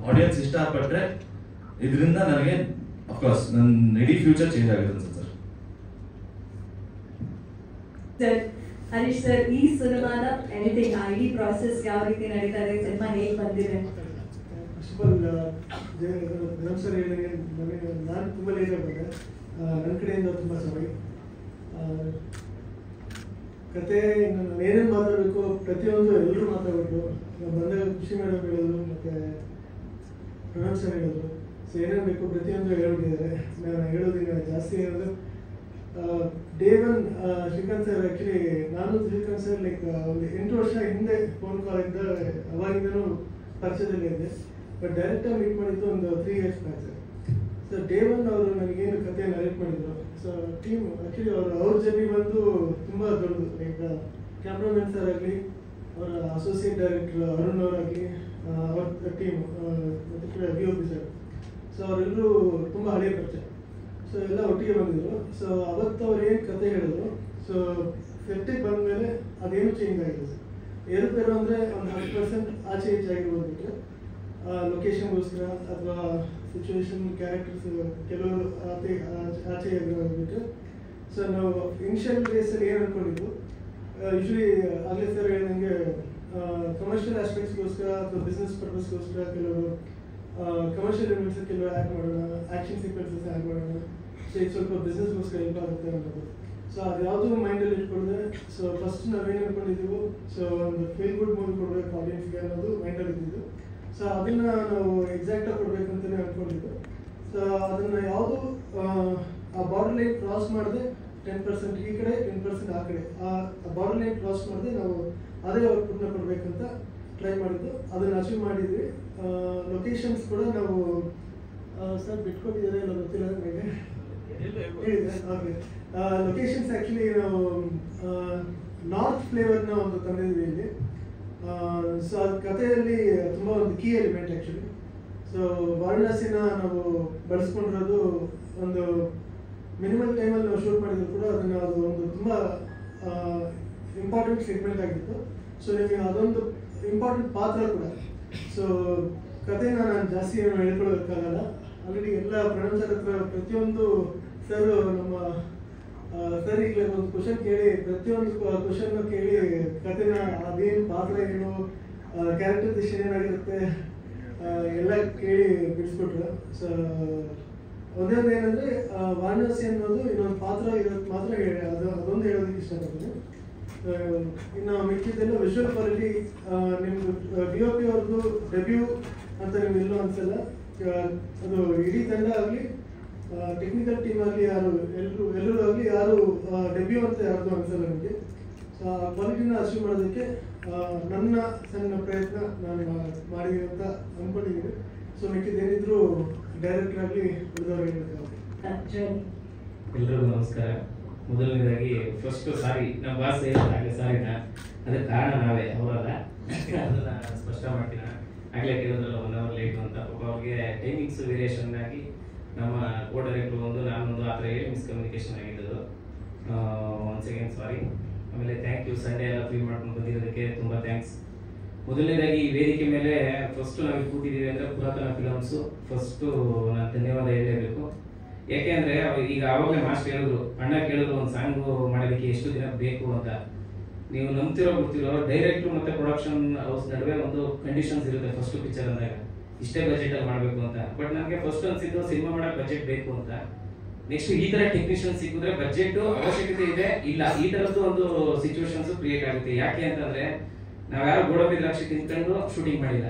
ಆಡಿಯನ್ಸ್ ಇಷ್ಟಪಟ್ಟರೆ ಇದರಿಂದ ನನಗೆ ಅಫ್ಕೋರ್ಸ್ ನನ್ನ ಇಡೀ ಫ್ಯೂಚರ್ ಚೇಂಜ್ ಆಗುತ್ತೆ ಅನ್ಸುತ್ತೆ ಸರ್. ಸರ್ ಹರೀಶ್ ಸರ್, ಈ ಸಿನಿಮಾದ ಎನಿಥಿಂಗ್ ಇಡೀ ಪ್ರಾಸೆಸ್ ಯಾವ ರೀತಿ ನಡೀತಾ ಇದೆ, ಸಿನಿಮಾ ಹೇಗೆ ಬಂದಿದೆ? ಸರ್ ಹೇಳಿದಂಗೆ ನಾನು ತುಂಬ ಲೇಟ್ ಬಂದೆ, ನನ್ನ ಕಡೆಯಿಂದ ತುಂಬ ಸಾರಿ. ಕತೆ ನಾನು ಏನೇನು ಮಾತಾಡಬೇಕು ಪ್ರತಿಯೊಂದು ಎಲ್ಲರೂ ಮಾತಾಡಬೇಕು. ಬಂದಾಗ ಖುಷಿ ಮೇಡಮ್ ಹೇಳಿದ್ರು, ಮತ್ತು ಪ್ರಣವ್ ಸರ್ ಹೇಳಿದ್ರು. ಸೊ ಏನೇನು ಬೇಕು ಪ್ರತಿಯೊಂದು ಹೇಳ್ಬಿಟ್ಟಿದ್ದಾರೆ. ನಾನು ಹೇಳೋದಿಲ್ಲ ಜಾಸ್ತಿ ಹೇಳೋದು. Day one Srikanth sir, actually ನಾನು ಶ್ರೀಕಾಂತ್ ಸರ್ ಲೈಕ್ ಒಂದು 8 ವರ್ಷ ಹಿಂದೆ ಫೋನ್ ಕಾಲ್ ಇದ್ದ, ಅವಾಗಿಂದನೂ ಪರಿಚಯದಲ್ಲೇ ಇದೆ. ಬಟ್ ಡೈರೆಕ್ಟಾಗಿ ಮೀಟ್ ಮಾಡಿದ್ದು ಒಂದು 3 years back sir. So day one ಅವರು ನನಗೇನು ಕತೆ ನರೇಟ್ ಮಾಡಿದ್ರು. ಸೊ ಟೀಮ್ ಆ್ಯಕ್ಚುಲಿ ಅವ್ರ ಜರ್ನಿ ಬಂದು ತುಂಬ ದೊಡ್ಡದು. ಲೈಕ್ ಕ್ಯಾಮ್ರಾಮನ್ ಸರ್ ಆಗಲಿ, ಅವರ ಅಸೋಸಿಯೇಟ್ ಡೈರೆಕ್ಟರ್ ಅರುಣ್ ಅವರಾಗಲಿ, ಅವ್ರ ಟೀಮ್ ಮತ್ತು DOP ಸರ್. ಸೊ ಅವರೆಲ್ಲರೂ ತುಂಬ ಹಳೆಯ ಪರಿಚಯ. ಸೊ ಎಲ್ಲ ಒಟ್ಟಿಗೆ ಬಂದಿದ್ರು. ಸೊ ಅವತ್ತು ಅವ್ರು ಏನು ಕತೆ ಹೇಳಿದ್ರು, ಸೊ ಸೆಟ್ಟಿಗೆ ಬಂದ ಮೇಲೆ ಅದೇನು ಚೇಂಜ್ ಆಗಿದೆ ಸರ್. ಏರುಪೇರು ಅಂದರೆ ಒಂದು 10% ಆಚೆ ಈಚೆ ಆಗಿರ್ಬೋದು ಬಿಟ್ಟರೆ, ಲೊಕೇಶನ್ಗೋಸ್ಕರ ಅಥವಾ ಸಿಚುವೇಶನ್, ಕ್ಯಾರೆಕ್ಟರ್ಸ್ ಕೆಲವರು ಆಚೆ ಆಗಿರೋಗ್ಬಿಟ್ಟು. ಸೊ ನಾವು ಇನಿಷಿಯಲ್ ಡೇಸಲ್ಲಿ ಏನು ಅಂದ್ಕೊಂಡಿದ್ದು, ಯೂಶ್ವಲಿ ಆಗಲೇ ಸರ್ ಹೇಳಿದಂಗೆ ಕಮರ್ಷಿಯಲ್ ಆಸ್ಪೆಕ್ಟ್ಸ್ಗೋಸ್ಕರ ಅಥವಾ ಬಿಸ್ನೆಸ್ ಪರ್ಪಸ್ಗೋಸ್ಕರ ಕೆಲವರು ಕಮರ್ಷಿಯಲ್ ಎಲಿಮೆಂಟ್ಸ್ ಕೆಲವು ಆ್ಯಡ್ ಮಾಡೋಣ, ಆ್ಯಕ್ಷನ್ ಸೀಕ್ವೆನ್ಸಸ್ ಆ್ಯಡ್ ಮಾಡೋಣ. ಸೊ ಈಗ ಸ್ವಲ್ಪ ಬಿಸ್ನೆಸ್ಗೋಸ್ಕರ ಹೆಲ್ಪ್ ಆಗುತ್ತೆ ಅನ್ನೋದು. ಸೊ ಅದು ಯಾವುದೂ ಮೈಂಡಲ್ಲಿ ಇಟ್ಕೊಂಡ್ರೆ, ಸೊ ಫಸ್ಟ್ ನಾವೇನು ಅಂದ್ಕೊಂಡಿದ್ದೀವಿ, ಸೊ ಒಂದು ಫೀಲ್ ಗುಡ್ ಮೂವಿ ಕೊಡಬೇಕು ಆಡಿಯನ್ಸ್ಗೆ ಅನ್ನೋದು ಮೈಂಡಲ್ಲಿ ಇದ್ದಿದ್ದು. ಸೊ ಅದನ್ನು ನಾವು ಎಕ್ಸಾಕ್ಟಾಗಿ ಕೊಡಬೇಕು ಅಂತಲೇ ಅಂದ್ಕೊಂಡಿದ್ದು. ಸೊ ಅದನ್ನು ಯಾವುದು ಆ ಬಾರ್ಡರ್ ಲೈನ್ ಕ್ರಾಸ್ ಮಾಡದೆ 10% ಈ ಕಡೆ 10% ಆ ಕಡೆ, ಆ ಬಾರ್ಡರ್ ಲೈನ್ ಕ್ರಾಸ್ ಮಾಡದೆ ನಾವು ಅದೇ ಔಟ್ಪುಟ್ನ ಕೊಡಬೇಕಂತ ಟ್ರೈ ಮಾಡಿದ್ದು. ಅದನ್ನು ಅಚೀವ್ ಮಾಡಿದ್ವಿ. ಲೊಕೇಶನ್ಸ್ ಕೂಡ ನಾವು ಸರ್ ಬಿಟ್ಕೊಟ್ಟಿದ್ದಾರೆ, ಇಲ್ಲ ಗೊತ್ತಿಲ್ಲ ನನಗೆ, ಹೇಳಿದೆ. ಓಕೆ, ಲೊಕೇಶನ್ಸ್ ಆ್ಯಕ್ಚುಲಿ ನಾವು ನಾರ್ತ್ ಫ್ಲೇವರ್ನ ಒಂದು ತಂದಿದ್ವಿ ಇಲ್ಲಿ. ಸೊ ಅದು ಕಥೆಯಲ್ಲಿ ತುಂಬ ಒಂದು ಕೀ ಎಲಿಮೆಂಟ್ ಆ್ಯಕ್ಚುಲಿ. ಸೊ ವಾರಣಾಸಿನ ನಾವು ಬಳಸ್ಕೊಂಡಿರೋದು ಒಂದು ಮಿನಿಮಲ್ ಟೈಮಲ್ಲಿ ನಾವು ಶೂಟ್ ಮಾಡಿದ್ರು ಕೂಡ ಅದನ್ನು ಅದು ಒಂದು ತುಂಬ ಇಂಪಾರ್ಟೆಂಟ್ ಸೆಗ್ಮೆಂಟ್ ಆಗಿತ್ತು. ಸೊ ನಿಮಗೆ ಅದೊಂದು ಇಂಪಾರ್ಟೆಂಟ್ ಪಾತ್ರ ಕೂಡ. ಸೊ ಕಥೆನ ನಾನು ಜಾಸ್ತಿ ಏನು ಹೇಳ್ಕೊಳ್ಬೇಕಾಗಲ್ಲ. ಆಲ್ರೆಡಿ ಎಲ್ಲ ಪ್ರಣವ್ ಸರ್ ಹತ್ರ ಪ್ರತಿಯೊಂದು ಸರ್ ನಮ್ಮ ಸರ್ ಈಗ ಒಂದು ಕ್ವಶನ್ ಕೇಳಿ, ಪ್ರತಿಯೊಂದು ಕ್ವಶನ್ನ ಕೇಳಿ ಕಥೆನ ಅದೇನು ಪಾತ್ರ ಏನು, ಕ್ಯಾರೆಕ್ಟರೈಸೇಷನ್ ಏನಾಗಿರುತ್ತೆ ಎಲ್ಲ ಕೇಳಿ ಬಿಡಿಸ್ಬಿಟ್ರು. ಸೊ ಒಂದೊಂದು ಏನಂದರೆ ವಾರಣಾಸಿ ಅನ್ನೋದು ಇನ್ನೊಂದು ಪಾತ್ರ ಇರೋದು ಮಾತ್ರ ಅದೊಂದು ಹೇಳೋದಕ್ಕೆ ಇಷ್ಟಪಡ್ತೀನಿ. ಇನ್ನು ಮಿಕ್ಕಿದ್ದೆಲ್ಲ ವಿಜುವಲ್ ಕ್ವಾಲಿಟಿ ನಿಮ್ಮದು DOP ಅವ್ರದ್ದು ಡೆಬ್ಯೂ ಅಂತ ನೀವು ಎಲ್ಲೂ ಅನಿಸಲ್ಲ. ಅದು ಇಡೀ ತಂಡ ಆಗಲಿ, ಟೆಕ್ನಿಕಲ್ ಟೀಮ್ ಆಗಲಿ, ಯಾರು ಎಲ್ಲರೂ ಆಗಲಿ ಯಾರು ಡೆಬ್ಯೂ ಅಂತ ಯಾರ್ದು ಅನಿಸಲ್ಲ ನಿಮಗೆ. ಸೊ ಆ ಕ್ವಾಲಿಟಿನ ಅಚೀವ್ ಮಾಡೋದಕ್ಕೆ ನನ್ನ ಸಣ್ಣ ಪ್ರಯತ್ನ ನಾನು ಮಾಡಿದ್ದೀನಿ ಅಂತ ಅಂದ್ಕೊಂಡಿದ್ದೀನಿ. ಸೊ ಮಿಕ್ಕಿದ್ದೇನಿದ್ರು ಡೈರೆಕ್ಟರ್ ಆಗಲಿ ಉಳಿದವ್ರು ಹೇಳ್ಬೇಕಾಗುತ್ತೆ. ಎಲ್ರಿಗೂ ನಮಸ್ಕಾರ. ಮೊದಲನೇದಾಗಿ ಫಸ್ಟ್ ಸಾರಿ, ನಮ್ಮ ಬಾಸ್ ಹೇಳಿದಾಗಲೇ ಸಾರಿನ, ಅದಕ್ಕೆ ಕಾರಣ ನಾವೇ, ಅವರಲ್ಲ. ಅದನ್ನು ಸ್ಪಷ್ಟ ಮಾಡ್ತೀನಿ. ಆಗಲೇ ಕೇಳಿದ್ರಲ್ಲ 1 hour ಲೇಟು ಅಂತ. ಪಾಪ ಅವ್ರಿಗೆ ಟೈಮಿಂಗ್ಸ್ ವೇರಿಯೇಷನ್ ಆಗಿ ನಮ್ಮ ಕೋ ಡೈರೆಕ್ಟ್ರು ಒಂದು ನಾನೊಂದು ಆ ಥರ ಹೇಳಿ ಮಿಸ್ಕಮ್ಯುನಿಕೇಶನ್ ಆಗಿದ್ದು. ಒನ್ಸ್ ಅಗೇನ್ ಸಾರಿ. ಆಮೇಲೆ ಥ್ಯಾಂಕ್ ಯು, ಸಂಡೇ ಎಲ್ಲ ಫ್ರೀ ಮಾಡ್ಕೊಂಡು ಬಂದಿರೋದಕ್ಕೆ ತುಂಬ ಥ್ಯಾಂಕ್ಸ್. ಮೊದಲನೇದಾಗಿ ಈ ವೇದಿಕೆ ಮೇಲೆ ಫಸ್ಟು ನಾವು ಕೂತಿದ್ದೀವಿ ಅಂದರೆ ಪುರಾತನ ಫಿಲಮ್ಸು ಫಸ್ಟು ನಾನು ಧನ್ಯವಾದ ಹೇಳಲೇಬೇಕು. ಯಾಕೆ ಅಂದರೆ ಈಗ ಆವಾಗಲೇ ಮಾಸ್ಟರ್ ಹೇಳಿದ್ರು, ಅಣ್ಣ ಕೇಳಿದ್ರು ಒಂದು ಸಾಂಗು ಮಾಡೋದಕ್ಕೆ ಎಷ್ಟು ದಿನ ಬೇಕು ಅಂತ. ನೀವು ನಂಬ್ತಿರೋ ಗೊತ್ತಿರೋ ಡೈರೆಕ್ಟ್ರು ಮತ್ತು ಪ್ರೊಡಕ್ಷನ್ ಹೌಸ್ ನಡುವೆ ಒಂದು ಕಂಡೀಷನ್ಸ್ ಇರುತ್ತೆ ಫಸ್ಟು ಪಿಕ್ಚರ್ ಅಂದಾಗ, ಇಷ್ಟೇ ಬಜೆಟಲ್ಲಿ ಮಾಡಬೇಕು ಅಂತ. ಬಟ್ ನನಗೆ ಫಸ್ಟ್ ಅನ್ಸಿದ್ದು ಸಿನಿಮಾ ಮಾಡೋಕ್ಕೆ ಬಜೆಟ್ ಬೇಕು ಅಂತ. ನೆಕ್ಸ್ಟ್ ಈ ಥರ ಟೆಕ್ನಿಷಿಯನ್ ಸಿಕ್ಕಿದ್ರೆ ಬಜೆಟ್ ಅವಶ್ಯಕತೆ ಇದೆ ಇಲ್ಲ, ಈ ಥರದ್ದು ಒಂದು ಸಿಚುವೇಶನ್ಸ್ ಕ್ರಿಯೇಟ್ ಆಗುತ್ತೆ. ಯಾಕೆ ಅಂತಂದರೆ ನಾವ್ಯಾರು ಗೋಡಂಬಿ ದ್ರಾಕ್ಷಿ ತಿನ್ಕೊಂಡು ಶೂಟಿಂಗ್ ಮಾಡಿಲ್ಲ.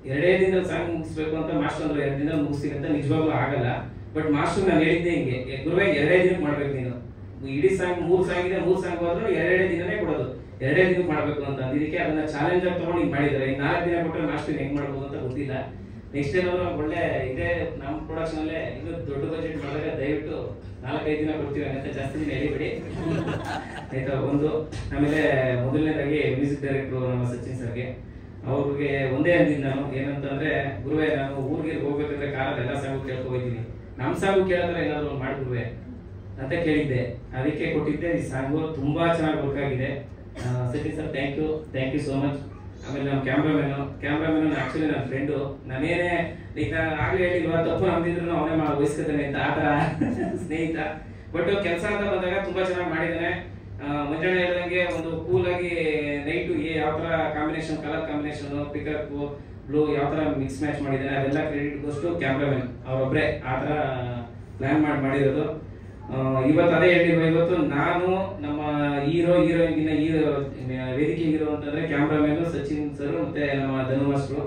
2 ದಿನದಲ್ಲಿ ಸಾಂಗ್ ಮುಗಿಸ್ಬೇಕು ಅಂತ ಮಾಸ್ಟರ್ ಅಂದ್ರೆ 2 ದಿನ ಮುಗಿಸ್ತೀನಿ ಅಂತ ನಿಜವಾಗ್ಲೂ ಆಗಲ್ಲ. ಬಟ್ ಮಾಸ್ಟರ್ ನಾನು ಹೇಳಿದ್ದೆ ಹಿಂಗೆ, ಗುರುವೇ 2 ದಿನಕ್ಕೆ ಮಾಡ್ಬೇಕು ನೀನು, ಇಡೀ ಸಾಂಗ್ 3 ಸಾಂಗ್ ಇದೆ, 3 ಸಾಂಗ್ ಹೋದ್ರು 2 ದಿನನೇ ಕೊಡೋದು, 2 ದಿನಕ್ಕೆ ಮಾಡ್ಬೇಕು ಅಂತ ಅಂದಿದ್ದಕ್ಕೆ ಅದನ್ನ ಚಾಲೆಂಜ್ ಆಗಿ ತಗೊಂಡು ಹಿಂಗೆ ಮಾಡಿದ್ದಾರೆ. ಈಗ 4 ದಿನ ಕೊಟ್ಟರೆ ಮಾಸ್ಟರ್ ಹೆಂಗ್ ಮಾಡ್ಬೋದು ಅಂತ ಗೊತ್ತಿಲ್ಲ. ನೆಕ್ಸ್ಟ್ ಏನಾದ್ರು ಒಳ್ಳೆ ಇದೇ ನಮ್ಮ ಪ್ರೊಡಕ್ಷನ್ ಅಲ್ಲೇ ಇದು ದೊಡ್ಡ ಬಜೆಟ್ ಮಾಡಿದಾಗ ದಯವಿಟ್ಟು 4-5 ದಿನ ಕೊಡ್ತೀವಿ ಅಂತ ಜಾಸ್ತಿ ದಿನ ಹೇಳಿಬಿಡಿ ಆಯ್ತಾ. ಒಂದು ಆಮೇಲೆ ಮೊದಲನೇದಾಗಿ ಮ್ಯೂಸಿಕ್ ಡೈರೆಕ್ಟ್ರು ನಮ್ಮ ಸಚಿನ್ ಸರ್ಗೆ, ಅವ್ರಿಗೆ ಒಂದೇ ಅಂದಿದ್ದು ನಾನು ಏನಂತಂದ್ರೆ, ಗುರುವೇ ನಾನು ಊರಿಗೆ ಹೋಗ್ಬೇಕಂದ್ರೆ ಕಾರಲ್ಲಿ ಎಲ್ಲ ಸಾಂಗು ಕೇಳ್ಕೊಬೋಯ್ತೀನಿ, ನಮ್ಮ ಸಾಂಗು ಕೇಳಿದ್ರೆ ಏನಾದ್ರು ಮಾಡಿ ಗುರುವೇ ಅಂತ ಕೇಳಿದ್ದೆ. ಅದಕ್ಕೆ ಕೊಟ್ಟಿದ್ದೆ ಈ ಸಾಂಗು, ತುಂಬಾ ಚೆನ್ನಾಗಿ ವರ್ಕ್ ಆಗಿದೆ. Sachin sir thank you so much. ಆಮೇಲೆ ನಮ್ಮ ಕ್ಯಾಮ್ರಾಮನ್ ಆಕ್ಚುಲಿ ನನ್ನ ಫ್ರೆಂಡು, ನಾನೇನೇ ಈಗ ಆಗ್ಲೇ ಹೇಳಿಲ್ವಾ ತಪ್ಪು ನಮ್ದಿದ್ರು ಅವನೇ ವಹಿಸ್ಕೊತಾನೆ ಅಂತ, ಆ ಥರ ಸ್ನೇಹಿತ. ಬಟ್ ಕೆಲಸ ಅಂತ ಬಂದಾಗ ತುಂಬಾ ಚೆನ್ನಾಗಿ ಮಾಡಿದ್ದಾನೆ. ಮುಂಜಾನೆ ಹೇಳಿದಂಗೆ ಒಂದು ಕೂಲ್ ಆಗಿ ನೈಟು ಯಾವ ತರ combination, colour combination, pickup blue ಯಾವ ತರ ಮಿಕ್ಸ್ ಮ್ಯಾಚ್ ಮಾಡಿದ್ದಾನೆ ಅದೆಲ್ಲ ಕ್ರೆಡಿಟ್ ಗೋಸ್ಟು ಕ್ಯಾಮ್ರಾಮನ್ ಅವರೊಬ್ಬರೇ ಆ ಥರ ಪ್ಲಾನ್ ಮಾಡಿರೋದು. ಇವತ್ತು ಅದೇ ಹೇಳಿಲ್ವ, ಇವತ್ತು ನಾನು ನಮ್ಮ ಹೀರೋಯಿನ್ಗಿನ್ನ ವೇದಿಕೆ ಹೀರೋ ಅಂತಂದ್ರೆ ಕ್ಯಾಮ್ರಾಮನ್ ಸಚಿನ್ ಸರ್ ಮತ್ತೆ ನಮ್ಮ ಧನು ಮಾಸ್ಟ್ರು,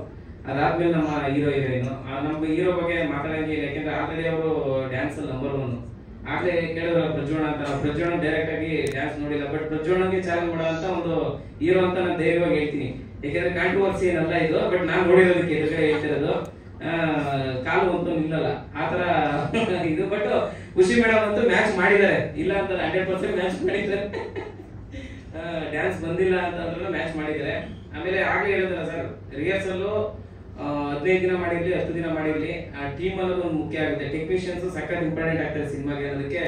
ಅದಾದ್ಮೇಲೆ ನಮ್ಮ ಹೀರೋಯಿನ್. ನಮ್ಮ ಹೀರೋ ಬಗ್ಗೆ ಮಾತಾಡಂಗಿಲ್ಲ, ಯಾಕೆಂದ್ರೆ ಆಲ್ರೆಡಿ ಅವರು ಡ್ಯಾನ್ಸ್ ಅಲ್ಲಿ ನಂಬರ್ 1. ಆಗ್ಲೇ ಕೇಳಿದ್ರು ಪ್ರಜ್ವಣ ಅಂತ, ಪ್ರಜ್ವಣ ಡೈರೆಕ್ಟ್ ಆಗಿ ಡ್ಯಾನ್ಸ್ ನೋಡಿಲ್ಲ, ಬಟ್ ಪ್ರಜ್ವಣಗೆ ಚಾಲೆಂಜ್ ಮಾಡೋ ಅಂತ ಒಂದು ಹೀರೋ ಅಂತ ನಾನು ಧೈರ್ಯವಾಗಿ ಹೇಳ್ತೀನಿ. ಯಾಕೆಂದ್ರೆ ಕಾಂಟ್ರವರ್ಸಿ ಏನಲ್ಲ ಇದು, ಬಟ್ ನಾನು ನೋಡಿರೋದಕ್ಕೆ ಎದುರುಗಡೆ ಹೇಳ್ತಿರೋದು. ಕಾಲು ಅಂತೂ ನಿಲ್ಲಲ್ಲ ಆ ತರ ಇದು. ಬಟ್ ಖುಷಿ ಮೇಡಮ್ ಅಂತೂ ಮ್ಯಾಚ್ ಮಾಡಿದ್ದಾರೆ, ಇಲ್ಲ ಅಂತ 100% ಮ್ಯಾಚ್ ಮಾಡಿದ್ದಾರೆ. ಡ್ಯಾನ್ಸ್ ಬಂದಿಲ್ಲ ಅಂತಂದ್ರೂ ಮ್ಯಾಚ್ ಮಾಡಿದ್ದಾರೆ. ಆಮೇಲೆ ಆಗ್ಲೇ ಹೇಳಿದ್ರಲ್ಲ ಸರ್, ರಿಹರ್ಸಲ್ 15 ದಿನ ಮಾಡಿರ್ಲಿ 10 ದಿನ ಮಾಡಿರ್ಲಿ, ಆ ಟೀಮ್ ಅನ್ನೋದು ಒಂದು ಮುಖ್ಯ ಆಗುತ್ತೆ. ಟೆಕ್ನಿಷಿಯನ್ಸ್ ಸಖತ್ ಇಂಪಾರ್ಟೆಂಟ್ ಆಗ್ತಾರೆ ಸಿನಿಮಾಗೆ ಅನ್ನೋದಕ್ಕೆ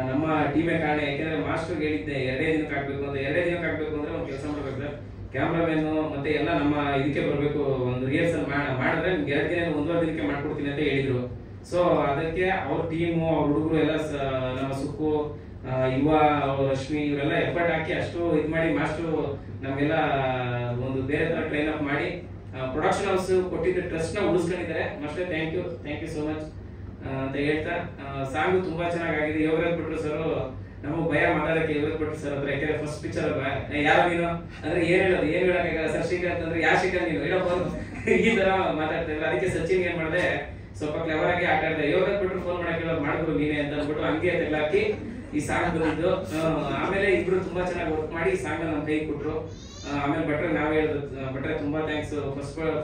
ನಮ್ಮ ಟೀಮೇ ಕಾರಣ. ಯಾಕೆಂದ್ರೆ ಮಾಸ್ಟರ್ ಹೇಳಿದ್ದೆ 2 ದಿನಕ್ಕೆ ಹಾಕ್ಬೇಕು ಅಂತ. 2 ದಿನಕ್ಕೆ ಹಾಕ್ಬೇಕು ಅಂದ್ರೆ ಒಂದು ಕೆಲಸ ಮಾಡ್ಬೇಕು ಸರ್, ಕ್ಯಾಮ್ರಾಮನ್ ಮತ್ತೆ ಎಲ್ಲ ನಮ್ಮ ಇದಕ್ಕೆ ಬರಬೇಕು. ಒಂದು ರಿಹರ್ಸಲ್ ಮಾಡಿದ್ರೆ ನಿಮ್ಗೆ 2 ದಿನ 1.5 ದಿನಕ್ಕೆ ಮಾಡ್ಕೊಡ್ತೀನಿ ಅಂತ ಹೇಳಿದ್ರು. ಸೊ ಅದಕ್ಕೆ ಅವ್ರ ಟೀಮು, ಅವ್ರ ಹುಡುಗರು ಎಲ್ಲ ನಮ್ಮ ಸುಕ್ಕು, ಯುವ, ರಶ್ಮಿ ಇವರೆಲ್ಲ ಎಫರ್ಟ್ ಹಾಕಿ ಅಷ್ಟು ಇದು ಮಾಡಿ ಮಾಸ್ಟರ್ ನಮ್ಗೆಲ್ಲ ಒಂದು ಬೇರೆ ತರ ಟ್ರೈನ್ ಅಪ್ ಮಾಡಿ ಪ್ರೊಡಕ್ಷನ್ ಹೌಸ್ ಕೊಟ್ಟಿದ್ದ ಟ್ರಸ್ಟ್ ನ ಉಳಿಸ್ಕೊಂಡಿದ್ದಾರೆ. Master thank you so much ಅಂತ ಹೇಳ್ತಾ, ಸಾಂಗು ತುಂಬಾ ಚೆನ್ನಾಗಿದೆ. ಯೋಗರಾಜ್ ಭಟ್ರು ಸರ್ ನಮಗೆ ಭಯ ಮಾತಾಡಕ್ಕೆ ಯೋಗರಾಜ್ ಭಟ್ರು ಸರ್ ಹತ್ರ, ಯಾಕಂದ್ರೆ ಫಸ್ಟ್ ಪಿಕ್ಚರ್ ಅಲ್ವಾ, ಯಾರು ನೀನು ಅಂದ್ರೆ ಏನ್ ಹೇಳಕ್ಕಾಗಲ್ಲ ಸರ್. ಶ್ರೀಕಾಂತ್ ಅಂದ್ರೆ ಯಾ ಶ್ರೀಕಾಂತ್ ನೀನು ಹೇಳಪ್ಪ ಈ ತರ ಮಾತಾಡ್ತಾ ಇದ್ರು. ಅದಕ್ಕೆ ಸಚಿನ್ ಏನ್ ಮಾಡಿದೆ, ಸ್ವಲ್ಪ ಕ್ಲೆವರ್ ಆಗಿ ಆಟ ಆಡಿದೆ. ಯೋಗರಾಜ್ ಭಟ್ರು ಫೋನ್ ಮಾಡಕ್ಕೆ ಮಾಡಿದ್ರು ನೀನೆ ಅಂತ ಅಂದ್ಬಿಟ್ಟು ಹಂಗೆ ತೆಗ್ಲಾಕಿ ಈ ಸಾಂಗ್ ಬಂದಿದ್ದು. ಆಮೇಲೆ ಇಬ್ರು ತುಂಬಾ ಚೆನ್ನಾಗಿ ವರ್ಕ್ ಮಾಡಿ ಈ ಸಾಂಗ್ ನಮ್ ಕೈ ಕೊಟ್ರು. ಆಮೇಲೆ ಭಟ್ರೆ ನಾವೇ ಹೇಳಿದ್ರು, ಭಟ್ರೆ ತುಂಬಾ ಥ್ಯಾಂಕ್ಸ್.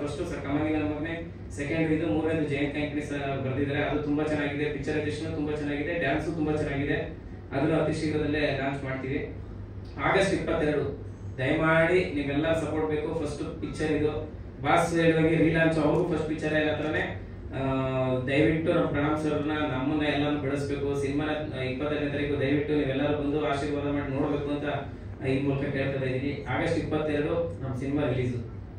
ಫಸ್ಟ್ ಸರ್ ಕಮಂಗಿನ ಮಗನೇ, ಸೆಕೆಂಡ್ ಇದು, 3ನೇದು ಜಯಂತ್ ಕಂಕಣಿ ಸರ್ ಬರ್ದಿದ್ದಾರೆ. ಅದು ತುಂಬಾ ಚೆನ್ನಾಗಿದೆ, ಪಿಕ್ಚರೈಸೇಷನ್ ತುಂಬಾ ಚೆನ್ನಾಗಿದೆ, ಡ್ಯಾನ್ಸು ತುಂಬಾ ಚೆನ್ನಾಗಿದೆ. ಅದನ್ನು ಅತಿ ಶೀಘ್ರದಲ್ಲೇ ಲಾಂಚ್ ಮಾಡ್ತೀವಿ. ಆಗಸ್ಟ್ 22 ದಯಮಾಡಿ ನೀವೆಲ್ಲ ಸಪೋರ್ಟ್ ಬೇಕು. ಫಸ್ಟ್ ಪಿಕ್ಚರ್ ಇದು, ಬಾಸ್ ಹೇಳಿದಂಗೆ ರೀಲಾಂಚ್, ಅವರು ಫಸ್ಟ್ ಪಿಕ್ಚರ್ ಎಲ್ಲ ತರನೇ. ದಯವಿಟ್ಟು ನಮ್ಮ ಪ್ರಣಾಮ್ ಸರ್ನ ನಮ್ಮನ್ನ ಎಲ್ಲಾನು ಬೆಳೆಸ್ಬೇಕು. ಸಿನಿಮಾನ 22ನೇ ತಾರೀಕು ದಯವಿಟ್ಟು ನೀವೆಲ್ಲರೂ ಬಂದು ಆಶೀರ್ವಾದ ಮಾಡಿ ನೋಡ್ಬೇಕು ಅಂತ ಈ ಮೂಲಕ ಕೇಳ್ತಾ ಇದ್ದೀನಿ. ಆಗಸ್ಟ್ 22 ನಮ್ಮ cinema release,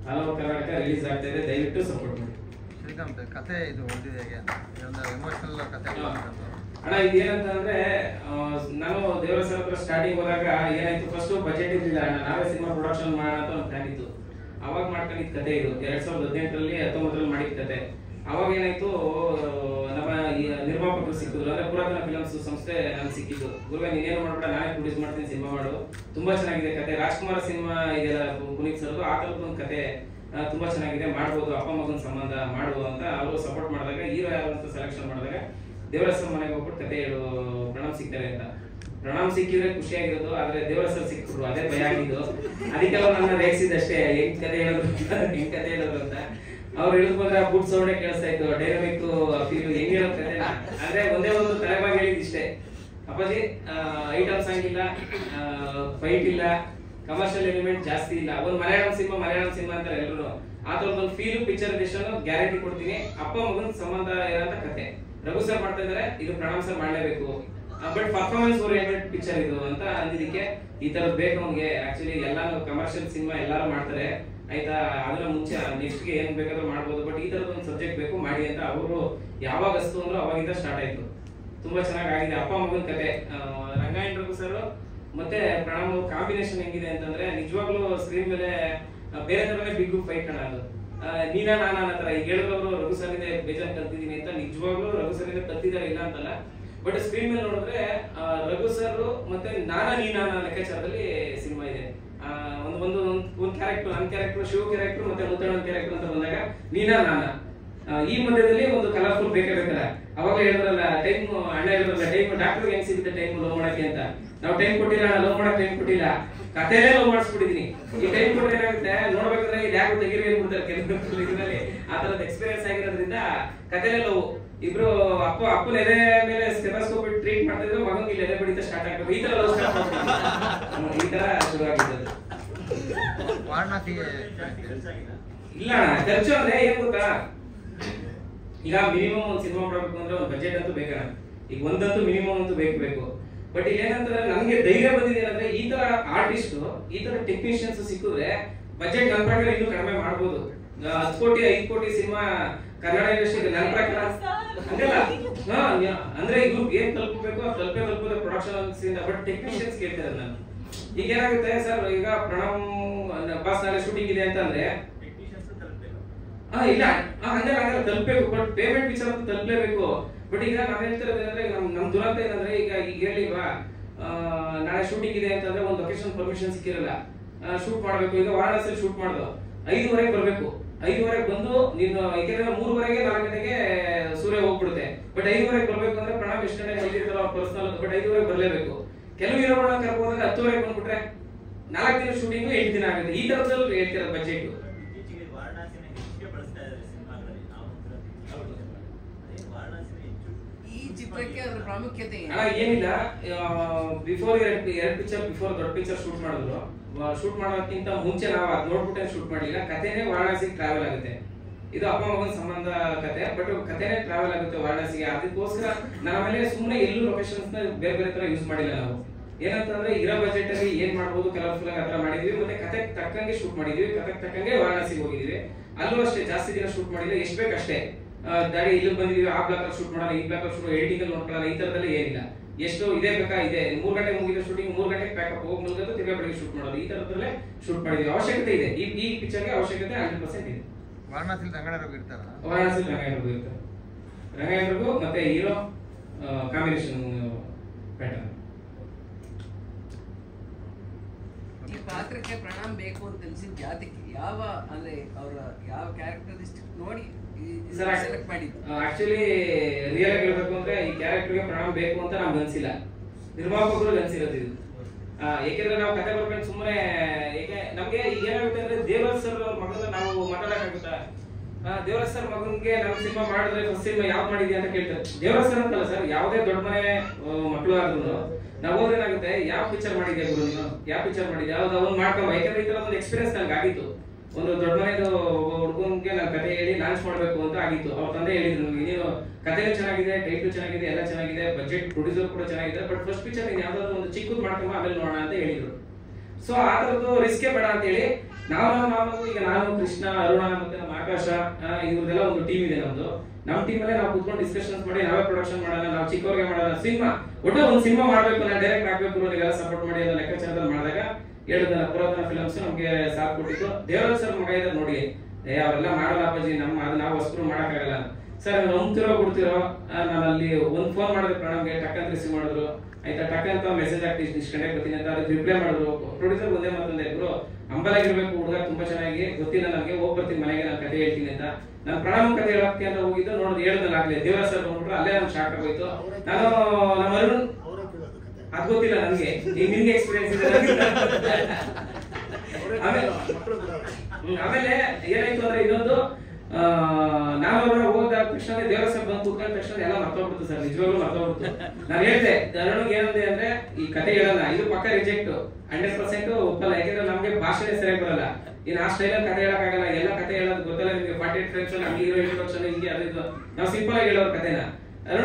all over Karnataka release ಆಗ್ತಾ ಇದೆ, ದಯವಿಟ್ಟು ಸಪೋರ್ಟ್ ಮಾಡಿ. ಶ್ರೀಕಾಂತ್ ಕತೆ ಇದು ಓದಿದೆ ಹೇಗೆ, ಒಂದು ಎಮೋಷನಲ್ ಕತೆ ಅಣ್ಣ. ಇದೇನಂತಂದ್ರೆ ನಾನು ದೇವರ ಸರ್ ಹತ್ರ ಸ್ಟಾರ್ಟಿಂಗ್ ಹೋದಾಗ ಏನಾಯ್ತು, ಫಸ್ಟ್ ಬಜೆಟ್ ಇರ್ಲಿಲ್ಲ ಅಣ್ಣ, ನಾವೇ ಸಿನಿಮಾ ಪ್ರೊಡಕ್ಷನ್ ಮಾಡೋಣ ಅಂತ ಒಂದು ಪ್ಲಾನ್ ಇತ್ತು. ಅವಾಗ ಮಾಡ್ಕೊಂಡಿದ್ದ ಕತೆ ಇದು, 2018ರಲ್ಲಿ 19ರಲ್ಲಿ ಮಾಡಿದ ಕತೆ. ಅವಾಗ ಏನಾಯ್ತು, ನಮ್ಮ ನಿರ್ಮಾಪಕರು ಸಿಕ್ಕಿದ್ರು, ಅಂದ್ರೆ ಪುರಾತನ ಫಿಲಮ್ಸ್ ಸಂಸ್ಥೆ ನಮ್ಗೆ ಸಿಕ್ಕಿದ್ದು. ಗುರುವೆ ನೀನೇನು ಮಾಡ್ಬೇಡ, ನಾನೇ ಪ್ರೊಡ್ಯೂಸ್ ಮಾಡ್ತೀನಿ, ಸಿನಿಮಾ ಮಾಡು, ತುಂಬಾ ಚೆನ್ನಾಗಿದೆ ಕತೆ. ರಾಜ್ಕುಮಾರ್ ಸಿನಿಮಾ ಇದೆಲ್ಲ ಪುನೀತ್ ಸರ್ದು, ಆ ತರದ್ದು ಒಂದು ಕತೆ ತುಂಬಾ ಚೆನ್ನಾಗಿದೆ, ಮಾಡ್ಬೋದು, ಅಪ್ಪ ಮಗನ ಸಂಬಂಧ ಮಾಡುವ ಅಂತ ಅವರು ಸಪೋರ್ಟ್ ಮಾಡಿದಾಗ, ಹೀರೋ ಯಾರು ಅಂತ ಸೆಲೆಕ್ಷನ್ ಮಾಡಿದಾಗ ದೇವರಾಜ್ ಸರ್ ಮನೆಗೆ ಹೋಗ್ಬಿಟ್ಟು ಕತೆ ಹೇಳು ಪ್ರಣಾಮ್ ಸಿಗ್ತಾರೆ ಅಂತ. ಪ್ರಣಾಮ್ ಸಿಕ್ಕಿದ್ರೆ ಖುಷಿಯಾಗಿರೋದು, ಆದ್ರೆ ದೇವರಾಜ್ ಸರ್ ಸಿಕ್ಕಿದ್ರು ಅದೇ ಭಯ ಆಗಿದ್ದು. ಅದಕ್ಕೆಲ್ಲ ನನ್ನ ರೇಗಿಸಿದಷ್ಟೇ, ಹೆಂಗ್ ಕತೆ ಹೇಳೋದು ಅಂತ. ಅವ್ರು ಹೇಳಿದ್ ಬಂದ್ರೆ ಬುಡ್ ಸೌಂಡೇ ಕೇಳಿಸ್ತಾ ಇತ್ತು, ಡೈನಮಿಕ್ ಫೀಲ್ ಹೆಂಗ್ ಹೇಳೋದ್ ಕತೆ. ಅಂದ್ರೆ ಒಂದೇ ಒಂದು ತಲೆಬಾಗಿ ಹೇಳಿದಿಷ್ಟೇ, ಅಪ್ಪಾಜಿ ಐಟಮ್ ಸಾಂಗ್ ಇಲ್ಲ, ಫೈಟ್ ಇಲ್ಲ, ಕಮರ್ಷಿಯಲ್ ಎಲಿಮೆಂಟ್ ಜಾಸ್ತಿ ಇಲ್ಲ. ಒಂದು ಮಲಯಾಳಂ ಸಿನಿಮಾ ಅಂತಾರೆ ಎಲ್ರು, ಆ ಥರದೊಂದು ಫೀಲ್ ಪಿಕ್ಚರೈಸೇಷನ್ ಗ್ಯಾರಂಟಿ ಕೊಡ್ತೀನಿ. ಅಪ್ಪ ಮಗನ ಸಂಬಂಧ ಇರೋಂಥ ಕತೆ ರಘು ಸರ್ ಮಾಡ್ತಾ ಇದ್ದಾರೆ, ಇದು ಪ್ರಣಾಮ್ ಸರ್ ಮಾಡಲೇಬೇಕು. ಬಟ್ ಪರ್ಫಾರ್ಮೆನ್ಸ್ ಓರಿಯೆಂಟೆಡ್ ಪಿಕ್ಚರ್ ಇದು ಅಂತ ಅಂದಿದ್ದಕ್ಕೆ ಈ ತರದ್ ಬೇಕು ಅವ್ನಿಗೆ. ಆಕ್ಚುಲಿ ಎಲ್ಲಾನು ಕಮರ್ಷಿಯಲ್ ಸಿನಿಮಾ ಎಲ್ಲಾರು ಮಾಡ್ತಾರೆ ಆಯ್ತಾ, ಅದನ್ನ ಮುಂಚೆ ನೆಕ್ಸ್ಟ್ ಗೆ ಏನ್ ಬೇಕಾದ್ರೂ ಮಾಡ್ಬೋದು, ಬಟ್ ಈ ತರದ ಒಂದು ಸಬ್ಜೆಕ್ಟ್ ಬೇಕು ಮಾಡಿ ಅಂತ ಅವರು ಯಾವಾಗ ಅಸ್ತು ಅಂದ್ರು ಅವಾಗಿಂದ ಸ್ಟಾರ್ಟ್ ಆಯ್ತು. ತುಂಬಾ ಚೆನ್ನಾಗಿದೆ ಅಪ್ಪ ಮಗನ ಕತೆ. ರಂಗಾಯಣ ರಘು ಸರ್ ಮತ್ತೆ ಪ್ರಣಾಮ್ ಕಾಂಬಿನೇಷನ್ ಹೆಂಗಿದೆ ಅಂತಂದ್ರೆ ನಿಜವಾಗ್ಲೂ ಸ್ಕ್ರೀನ್ ಮೇಲೆ ಬೇರೆ ತರನೇ ಬಿಗ್ ಫೈಟ್ ಕಾಣೋದು. ನೀನಾ ನಾನಾ ಅನ್ನೋ ಈಗ ಹೇಳಿದವರು ರಘು ಸರ್ ಇಂದ ಬೇಜಾರ್ ಕಲ್ತಿದ್ದೀನಿ ಅಂತ, ನಿಜವಾಗ್ಲೂ ರಘು ಸರ್ ಇಂದ ಕಲ್ತಿದ್ದಾರೆ ಇಲ್ಲ ಅಂತಲ್ಲ, ಬಟ್ ಸ್ಕ್ರೀನ್ ಮೇಲೆ ನೋಡಿದ್ರೆ ರಘು ಸರ್ ಮತ್ತೆ ನಾನಾ ನೀನಾ ಲೆಕ್ಕಾಚಾರದಲ್ಲಿ ಸಿನಿಮಾ ಇದೆ. ಒಂದು ಕ್ಯಾರೆಕ್ಟರ್, ನನ್ನ ಕ್ಯಾರೆಕ್ಟರ್, ಶಿವ ಕ್ಯಾರೆಕ್ಟರ್ ಮತ್ತೆ ಮುತ್ತಣ್ಣ ಕ್ಯಾರೆಕ್ಟರ್ ಅಂತ ಬಂದಾಗ ನೀನಾ ನಾನಾ ಈ ಮಧ್ಯದಲ್ಲಿ ಒಂದು ಕಲರ್ಫುಲ್ ಬೇಕೇ ಬೇಕಲ್ಲ. ಅವಾಗ ಹೇಳಿದ್ರಲ್ಲ ಟೈಮ್, ಅಣ್ಣ ಹೇಳಿದ್ರಲ್ಲ ಟೈಮ್ ಡಾಕ್ಟರ್ ಹೆಂಗ್ ಸಿಗುತ್ತೆ ಟೈಮ್ ಲವ್ ಮಾಡಕ್ಕೆ ಅಂತ. ನಾವು ಟೈಮ್ ಕೊಟ್ಟಿಲ್ಲ, ಲವ್ ಮಾಡಕ್ ಟೈಮ್ ಕೊಟ್ಟಿಲ್ಲ, ಕಥೆನೇ ಲವ್ ಮಾಡಿಸ್ಬಿಟ್ಟಿದೀನಿ. ಈ ಟೈಮ್ ಕೊಟ್ಟರೆ ಏನಾಗುತ್ತೆ ನೋಡ್ಬೇಕಾದ್ರೆ ಇಲ್ಲಿ ಯಾಕೆ ತೆಗೀರಿ ಅಂದ್ಬಿಡ್ತಾರೆ ಕೆಲವು ಇದರಲ್ಲಿ. ಆ ತರದ ಎಕ್ಸ್ಪೀರಿಯನ್ಸ್ ಆಗಿರೋದ್ರಿಂದ ಕಥೆನೇ ಲವ್. ಇಬ್ರು ಅಪ್ಪನ ಎದೆ ಮೇಲೆ ಸ್ಟೆಥೋಸ್ಕೋಪ್ ಟ್ರೀಟ್ ಮಾಡ್ತಿದ್ರು, ಮಗಂಗೆ ಇಲ್ಲಿ ಎದೆ ಬಡಿತ ಸ್ಟಾರ್ಟ್ ಆಗ್ಬೇಕು. ಈ ತರ ಲವ್ ಸ್ಟಾರ್ಟ್ ಮಾಡ್ಬಿಟ್ಟು ಈ ತರ ಶುರುವಾಗಿದ್ದದು. ಇಲ್ಲ ಖರ್ಚು ಅಂದ್ರೆ ಏನ್ ಗೊತ್ತಾ, ಈಗ ಮಿನಿಮಮ್ ಒಂದು ಸಿನಿಮಾ ಮಾಡಬೇಕು ಅಂದ್ರೆ ಒಂದು ಬಜೆಟ್ ಅಂತೂ ಬೇಕಣ್ಣ. ಈಗ ಒಂದಂತೂ ಮಿನಿಮಮ್ ಅಂತೂ ಬೇಕು. ಬಟ್ ಏನಂತಂದ್ರೆ ನನಗೆ ಧೈರ್ಯ ಬಂದಿದೆ ಅಂದ್ರೆ ಈ ತರ ಆರ್ಟಿಸ್ಟ್, ಈ ತರ ಟೆಕ್ನಿಷಿಯನ್ಸ್ ಸಿಕ್ಕಿದ್ರೆ ಬಜೆಟ್ ನನ್ನ ಪ್ರಕಾರ ಇನ್ನೂ ಕಡಿಮೆ ಮಾಡ್ಬೋದು. 10 ಕೋಟಿ 5 ಕೋಟಿ ಸಿನಿಮಾ ಕನ್ನಡ ಇಂಡಸ್ಟ್ರಿ ನನ್ನ ಪ್ರಕಾರ ಹಂಗಲ್ಲ. ಅಂದ್ರೆ ಇವ್ರಿಗೆ ಏನ್ ತಲುಪಬೇಕು ತಲುಪೋದು ಪ್ರೊಡಕ್ಷನ್. ಬಟ್ ಟೆಕ್ನಿಷಿಯನ್ಸ್ ಕೇಳ್ತಾರೆ ನಾನು. ಈಗ ಏನಾಗುತ್ತೆ ಸರ್, ಈಗ ಪ್ರಣಾಮ್ ಬಾಸ್ ನಾಳೆ ಶೂಟಿಂಗ್ ಇದೆ ಅಂತ ಅಂದ್ರೆ ಇಲ್ಲ ಹಂಗಲ್ಲ ತಲುಪಬೇಕು, ಬಟ್ ಪೇಮೆಂಟ್ ವಿಚಾರ ತಲುಪಲೇಬೇಕು. ಬಟ್ ಈಗ ನಾವ್ ಹೇಳ್ತಿರೋದೇನಂದ್ರೆ ನಮ್ ದುರಂತ ಏನಂದ್ರೆ ಈಗ ಹೇಳಿಲ್ವಾ, ನಾಳೆ ಶೂಟಿಂಗ್ ಇದೆ ಅಂತಂದ್ರೆ ಒಂದು ಲೊಕೇಶನ್ ಪರ್ಮಿಷನ್ ಸಿಕ್ಕಿರಲ್ಲ, ಶೂಟ್ ಮಾಡ್ಬೇಕು. ಈಗ ವಾರಣಾಸಿಯಲ್ಲಿ ಶೂಟ್ ಮಾಡೋದು 5:30 ಬರ್ಬೇಕು, 5:30 ಬಂದು ನೀನು ಯಾಕೆಂದ್ರೆ 3:30 4 ಗಂಟೆಗೆ ಸೂರ್ಯ ಹೋಗ್ಬಿಡುತ್ತೆ. ಬಟ್ 5:30 ಬರ್ಬೇಕು ಅಂದ್ರೆ ಪ್ರಣಾಮ್ ಎಷ್ಟು ಗಂಟೆ ಬಂದಿರ್ತಾರೋ ಅವ್ರ ಪರ್ಸನಲ್, ಬಟ್ 5:30 ಬರ್ಲೇಬೇಕು. ಕೆಲವು ಹೀರೋಗಳನ್ನ ಕರ್ಕೊಂಡ್ರೆ 10:30 ಬಂದ್ಬಿಟ್ರೆ 4 ದಿನ ಶೂಟಿಂಗ್ 8 ದಿನ ಆಗುತ್ತೆ. ಈ ತರದಲ್ಲಿ ಹೇಳ್ತಿರೋ ಬಜೆಟ್. ಪ್ರಾಮುಖ್ಯತೆ ಏನಿಲ್ಲ, ಬಿಫೋರ್ 2 ಪಿಕ್ಚರ್ ಬಿಫೋರ್ ದೊಡ್ಡ ಪಿಕ್ಚರ್ ಶೂಟ್ ಮಾಡಿದ್ರು. ಶೂಟ್ ಮಾಡೋದಕ್ಕಿಂತ ಮುಂಚೆ ನಾವು ಅದ್ ನೋಡ್ಬಿಟ್ಟೆ ಶೂಟ್ ಮಾಡಲಿಲ್ಲ. ಕಥೆನೇ ವಾರಣಾಸಿಗೆ ಟ್ರಾವೆಲ್ ಆಗುತ್ತೆ. ಇದು ಅಪ್ಪ ಮಗನ ಸಂಬಂಧ ಕತೆ, ಬಟ್ ಕಥೆನೇ ಟ್ರಾವೆಲ್ ಆಗುತ್ತೆ ವಾರಣಾಸಿಗೆ. ಅದಕ್ಕೋಸ್ಕರ ನಾವೆಲ್ಲ ಸುಮ್ಮನೆ ಎಲ್ಲೂ ಲೊಕೇಶನ್ಸ್ ನ ಬೇರೆ ಬೇರೆ ತರ ಯೂಸ್ ಮಾಡಿಲ್ಲ ನಾವು. ಏನಂತಂದ್ರೆ ಇರೋ ಬಜೆಟ್ ಅಲ್ಲಿ ಏನ್ ಮಾಡ್ಬೋದು ಕಲರ್ಫುಲ್ ಆಗಿ ಆತರ ಮಾಡಿದ್ವಿ. ಮತ್ತೆ ಕತೆ ತಕ್ಕಂಗೆ ಶೂಟ್ ಮಾಡಿದ್ವಿ, ಕತೆ ತಕ್ಕಂಗೆ ವಾರಣಾಸಿಗೆ ಹೋಗಿದ್ವಿ. ಅಲ್ಲೂ ಅಷ್ಟೇ ಜಾಸ್ತಿ ದಿನ ಶೂಟ್ ಮಾಡಿಲ್ಲ, ಎಷ್ಟು ಬೇಕಷ್ಟೇ. ದಾರಿ ಇಲ್ಲಿ ಬಂದಿದೀವಿ, ಆ ಬ್ಲಾಕ್ ಅಲ್ಲಿ ಶೂಟ್ ಮಾಡೋಣ, ಈ ಬ್ಲಾಕ್ ಅಲ್ಲಿ ಶೂಟ್ ಎಡಿಟಿಂಗ್ ಅಲ್ಲಿ ನೋಡ್ಕೊಳ್ಳೋಣ, ಈ ತರದಲ್ಲಿ ಏನಿಲ್ಲ. ಎಷ್ಟು ಇದೇ ಬೇಕಾ ಇದೆ 3 ಗಂಟೆಗೆ ಮುಗಿದ ಶೂಟಿಂಗ್ 3 ಗಂಟೆಗೆ ಪ್ಯಾಕಪ್ ಹೋಗಿ ಮುಗಿದು ತಿರ್ಗಾ ಬೆಳಿಗ್ಗೆ ಶೂಟ್ ಮಾಡೋದು, ಈ ತರದಲ್ಲೇ ಶೂಟ್ ಮಾಡಿದ್ವಿ. ಅವಶ್ಯಕತೆ ಇದೆ, ಈ ಪಿಕ್ಚರ್ಗೆ ಅವಶ್ಯಕತೆ 100% ಇದೆ. ವಾರಣಾಸಿಲಿ ರಂಗಾಯಣರು ಇರ್ತಾರ, ವಾರಣಾಸಿಲಿ ರಂಗಾಯಣರು ಇರ್ತಾರೆ. ರಂಗಾಯಣರಿಗೂ ಮತ್ತೆ ಹೀರೋ ಕಾಂಬಿನೇಷನ್ ಪ್ಯಾಟರ್ನ್. ಈ ಪಾತ್ರಕ್ಕೆ ಪ್ರಣಾಮ್ ಬೇಕು ಅಂತ ತಿಳಿಸಿದ ಜಾತಿಗೆ ಯಾವ ಅಂದ್ರೆ ಅವರ ಯಾವ ಕ್ಯಾರೆಕ್ಟರಿಸ್ಟಿಕ್ ನೋಡಿ ಸೆಲೆಕ್ಟ್ ಮಾಡಿದ್ದು? ಆಕ್ಚುಲಿ ರಿಯಲ್ ಆಗಿ ಹೇಳ್ಬೇಕು ಅಂದ್ರೆ ಈ ಕ್ಯಾರೆಕ್ಟರ್ಗೆ ಪ್ರಣಾಮ್ ಬೇಕು ಅಂತ ನಮ್ಗೆ ಅನ್ಸಿಲ್ಲ, ನಿರ್ಮಾಪಕರು ಅನ್ಸಿರೋದು ಇದು. ಯಾಕೆಂದ್ರೆ ನಾವು ಕತೆ ಬರ್ಬೇಕು ಸುಮ್ಮನೆ. ಏಕೆ ನಮ್ಗೆ ಏನಾಗುತ್ತೆ ಅಂದ್ರೆ ದೇವರಾಜ್ ಸರ್ ಅವ್ರ ಮಗನ ನಾವು ಮಾತಾಡಕ್ಕಾಗುತ್ತಾ? ದೇವರಾಜ್ ಸರ್ ಮಗನ್ಗೆ ನಾವು ಸಿನಿಮಾ ಮಾಡಿದ್ರೆ ಫಸ್ಟ್ ಸಿನಿಮಾ ಯಾವ್ದು ಮಾಡಿದ್ಯಾ ಅಂತ ಕೇಳ್ತಾರೆ. ದೇವರಾಜ್ ಸರ್ ಅಂತಲ್ಲ ಸರ್, ಯಾವುದೇ ದೊಡ್ಡ ಮನೆ ಮಕ್ಕಳು ಆದ್ರೂ ನಾವು ಹೋದ್ರೆ ಏನಾಗುತ್ತೆ, ಯಾವ ಪಿಕ್ಚರ್ ಮಾಡಿದ್ಯಾ ಗುರು ನೀನು, ಯಾವ ಪಿಕ್ಚರ್ ಮಾಡಿದ್ಯಾ, ಯಾವ್ದು ಅವ್ನು ಮಾಡ್ಕೊಂಬ. ಯಾಕಂದ್ರೆ ಈ ತರ ಒಂದು ಎಕ್ಸ್ಪೀರಿಯನ್ಸ್ ನನಗೆ ಆಗಿತ್ತು. ಒಂದು ದೊಡ್ಡ ಮನೆದು ಹುಡುಗನ್ಗೆ ನಾನು ಕತೆ ಹೇಳಿ ಲಾಂಚ್ ಮಾಡ್ಬೇಕು ಅಂತ ಆಗಿತ್ತು. ಅವ್ರ ತಂದೆ ಹೇಳಿದ್ರು, ನೀನು ಕಥೆನೂ ಚೆನ್ನಾಗಿದೆ, ಟೈಟಲ್ ಚೆನ್ನಾಗಿದೆ, ಎಲ್ಲ ಚೆನ್ನಾಗಿದೆ, ಬಜೆಟ್ ಪ್ರೊಡ್ಯೂಸರ್ ಕೂಡ ಚೆನ್ನಾಗಿದೆ, ಬಟ್ ಫಸ್ಟ್ ಪಿಕ್ಚರ್ ನೀನು ಯಾವ್ದಾದ್ರು ಒಂದು ಚಿಕ್ಕದು ಮಾಡ್ಕೊಂಬ, ಆಮೇಲೆ ನೋಡೋಣ ಅಂತ ಹೇಳಿದ್ರು. ಸೊ ಆ ತರದ್ದು ರಿಸ್ಕೇ ಬೇಡ ಅಂತ ಹೇಳಿ ನಾವು ಈಗ ನಾನು, ಕೃಷ್ಣ, ಅರುಣ ಮತ್ತೆ ನಮ್ಮ ಆಕಾಶ, ಇವ್ರದೆಲ್ಲ ಒಂದು ಟೀಮ್ ಇದೆ ನಮ್ದು. ನಮ್ಮ ಟೀಮಲ್ಲೇ ನಾವು ಕೂತ್ಕೊಂಡು ಡಿಸ್ಕಷನ್ಸ್ ಮಾಡಿ ನಾವೇ ಪ್ರೊಡಕ್ಷನ್ ಮಾಡೋಣ, ನಾವು ಚಿಕ್ಕವ್ರಿಗೆ ಮಾಡೋಣ, ಸಿನಿಮಾ ಒಟ್ಟು ಒಂದು ಸಿನಿಮಾ ಮಾಡ್ಬೇಕು, ನಾನು ಡೈರೆಕ್ಟ್ ಆಗ್ಬೇಕು, ನೀವೆಲ್ಲ ಸಪೋರ್ಟ್ ಮಾಡಿ ಅನ್ನೋ ಲೆಕ್ಕಾಚಾರದಲ್ಲಿ ಮಾಡಿದಾಗ ಹೇಳಿದಲ್ಲ ಪುರಾತನ ಫಿಲಮ್ಸ್ ನಮ್ಗೆ ಸಾಥ್ ಕೊಟ್ಟಿತ್ತು. ದೇವರಾಜ್ ಸರ್ ಮಗ ಇದ್ದಾರೆ ನೋಡಿ, ಅವರೆಲ್ಲ ಮಾಡಲ್ಲ ಅಪ್ಪಾಜಿ, ಅದು ನಾವು ಹೊಸರು ಮಾಡಕ್ಕಾಗಲ್ಲ ಸರ್, ನಂಬ್ತಿರೋ ಕೊಡ್ತಿರೋ. ನಾನು ಅಲ್ಲಿ ಒಂದು ಫೋನ್ ಮಾಡಿದ್ರೆ ಪ್ರಣಾಮ್ಗೆ ಟಕ್ಕಂತ ರಿಸೀವ್ ಮಾಡಿದ್ರು, ಆಯ್ತಾ ಟಕ್ಕಂತ ಮೆಸೇಜ್ ಹಾಕಿ ಇಷ್ಟು ಗಂಟೆಗೆ ಬರ್ತೀನಿ ಅಂತ ಅದಕ್ಕೆ ರಿಪ್ಲೈ ಮಾಡಿದ್ರು. ಪ್ರೊಡ್ಯೂಸರ್ ಒಂದೇ ಮಾತಂದೆ, ಇಬ್ರು ಅಂಬಲಾಗಿರ್ಬೇಕು ಹುಡುಗ, ತುಂಬಾ ಚೆನ್ನಾಗಿ ಗೊತ್ತಿಲ್ಲ ನನಗೆ, ಹೋಗಿ ಬರ್ತೀನಿ ಮನೆಗೆ, ನಾನು ಕತೆ ಹೇಳ್ತೀನಿ ಅಂತ. ನಾನು ಪ್ರಣಾಮ್ ಕತೆ ಹೇಳಕ್ಕೆ ಅಂತ ಹೋಗಿದ್ದು, ನೋಡಿದ್ ಹೇಳಿದ್ನಲ್ಲ ಆಗ್ಲಿ ದೇವರಾಜ್ ಸರ್ ಬಂದ್ಬಿಟ್ರು, ಅಲ್ಲೇ ನಮ್ಗೆ ಶಾಕ್ ಆಗೋಯ್ತು. ನಾನು ನಮ್ಮ ಅರುಣ್ ಅದ್ ಗೊತ್ತಿಲ್ಲ ನನ್ಗೆ, ಈಗ ನಿಮ್ಗೆ ಎಕ್ಸ್ಪೀರಿಯನ್ಸ್ ಇದೆ. ಆಮೇಲೆ ಏನಾಯ್ತು ಅಂದ್ರೆ ಇನ್ನೊಂದು, ನಾನು ಹೋದ ತಕ್ಷಣ ದೇವರಾಜ್ ಸರ್ ಬಂದು ಕೇಳಿದ ತಕ್ಷಣ ಎಲ್ಲ ಮರ್ತೋಗ್ಬಿಡ್ತು ಸರ್, ನಿಜವಾಗ್ಲೂ ಮರ್ತೋಗ್ಬಿಡ್ತು. ನಾನು ಹೇಳ್ದೆ ನನಗೆ ಏನಂದೆ ಅಂದ್ರೆ ಈ ಕತೆ ಹೇಳಲ್ಲ, ಇದು ಪಕ್ಕ ರಿಜೆಕ್ಟ್ 100% ಒಪ್ಪಲ್ಲ. ಯಾಕಂದ್ರೆ ನಮ್ಗೆ ಭಾಷೆನೇ ಸರಿಯಾಗಿ ಬರಲ್ಲ. ಇನ್ನು ಆ ಸ್ಟೈಲಲ್ಲಿ ಕತೆ ಹೇಳಕ್ಕಾಗಲ್ಲ. ಎಲ್ಲ ಕತೆ ಹೇಳೋದು ಗೊತ್ತಲ್ಲ ನಿಮ್ಗೆ, 48 ಫ್ರೆಂಡ್ಸ್ ಹಂಗೆ ಹೀರೋ ಇಂಟ್ರೊಡಕ್ಷನ್ ಹಿಂಗೆ ಅದು ಇದು. ನಾವು ಸಿಂಪಲ್ ಆಗಿ ಹೇಳೋರು ಕತೆನ.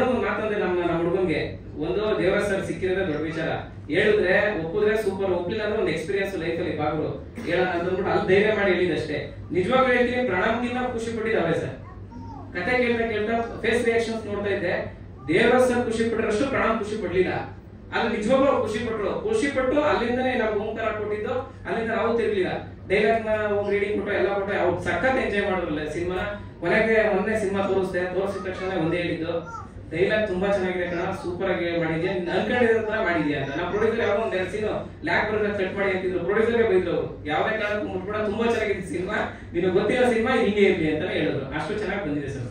ಒಂದು ಮಾತಂದ್ರೆ ನಮ್ಮ ಹುಡುಗನ್ಗೆ ಒಂದು ದೇವರ ಸರ್ ಸಿಕ್ಕಿರೋದೇ ದೊಡ್ಡ ವಿಚಾರ. ಹೇಳಿದ್ರೆ ಒಪ್ಪಿದ್ರೆ ಸೂಪರ್, ಒಪ್ಲಿಲ್ಲ ಅಂದ್ರೆ ಒಂದು ಎಕ್ಸ್ಪೀರಿಯನ್ಸ್ ಲೈಫಲ್ಲಿ ಬಾಗ್ರು ಹೇಳ ಅಂದ್ಬಿಟ್ಟು ಅಲ್ಲಿ ಧೈರ್ಯ ಮಾಡಿ ಹೇಳಿದಷ್ಟೇ. ನಿಜವಾಗ್ಲೂ ಹೇಳ್ತೀನಿ, ಪ್ರಣಾಮ್ಗಿನ್ನ ಖುಷಿ ಪಟ್ಟಿದ್ದಾವೆ ಸರ್. ಕತೆ ಕೇಳ್ತಾ ಫೇಸ್ ರಿಯಾಕ್ಷನ್ಸ್ ನೋಡ್ತಾ ಇದ್ದೆ. ದೇವರ ಸರ್ ಖುಷಿ ಪಟ್ಟರಷ್ಟು ಪ್ರಣಾಮ್ ಖುಷಿ ಪಡ್ಲಿಲ್ಲ. ಆದ್ರೆ ನಿಜವಾಗ್ಲೂ ಅವ್ರು ಖುಷಿ ಪಟ್ಟು ಅಲ್ಲಿಂದನೇ ನಾವು ಓಂಕಾರ ಕೊಟ್ಟಿದ್ದು, ಅಲ್ಲಿಂದ ನಾವು ತಿರ್ಲಿಲ್ಲ. ಡೈಲಾಗ್ ನ ಹೋಗಿ ರೀಡಿಂಗ್ ಕೊಟ್ಟು ಎಲ್ಲ ಕೊಟ್ಟು ಅವ್ರು ಸಖತ್ ಎಂಜಾಯ್ ಮಾಡಿದ್ರಲ್ಲ ಸಿನಿಮಾ. ಮೊನ್ನೆ ಸಿನಿಮಾ ತೋರಿಸಿದ ತಕ್ಷಣ ಒಂದೇ ಹೇಳಿದ್ದು, ಡೈಲಾಗ್ ತುಂಬಾ ಚೆನ್ನಾಗಿದೆ ಕಣ, ಸೂಪರ್ ಆಗಿ ಮಾಡಿದ್ಯಾ, ಅನ್ಕೊಂಡಿರೋ ತರ ಮಾಡಿದ್ಯಾ ಅಂತ. ನಾವು ಪ್ರೊಡ್ಯೂಸರ್ ಯಾವಾಗ ಒಂದ್ 2 ಸೀನು ಲ್ಯಾಕ್ ಬರೋದಾಗ ಕಟ್ ಮಾಡಿ ಅಂತಿದ್ರು. ಪ್ರೊಡ್ಯೂಸರ್ಗೆ ಬೈದ್ರು ಅವರು, ಯಾವುದೇ ಕಾರಣಕ್ಕೂ ಮುಟ್ಬಿಡ, ತುಂಬಾ ಚೆನ್ನಾಗಿದೆ ಸಿನಿಮಾ, ನಿನಗೆ ಗೊತ್ತಿರೋ ಸಿನಿಮಾ ಹಿಂಗೆ ಇರ್ಲಿ ಅಂತ ಹೇಳಿದ್ರು. ಅಷ್ಟು ಚೆನ್ನಾಗಿ ಬಂದಿದೆ ಸರ್.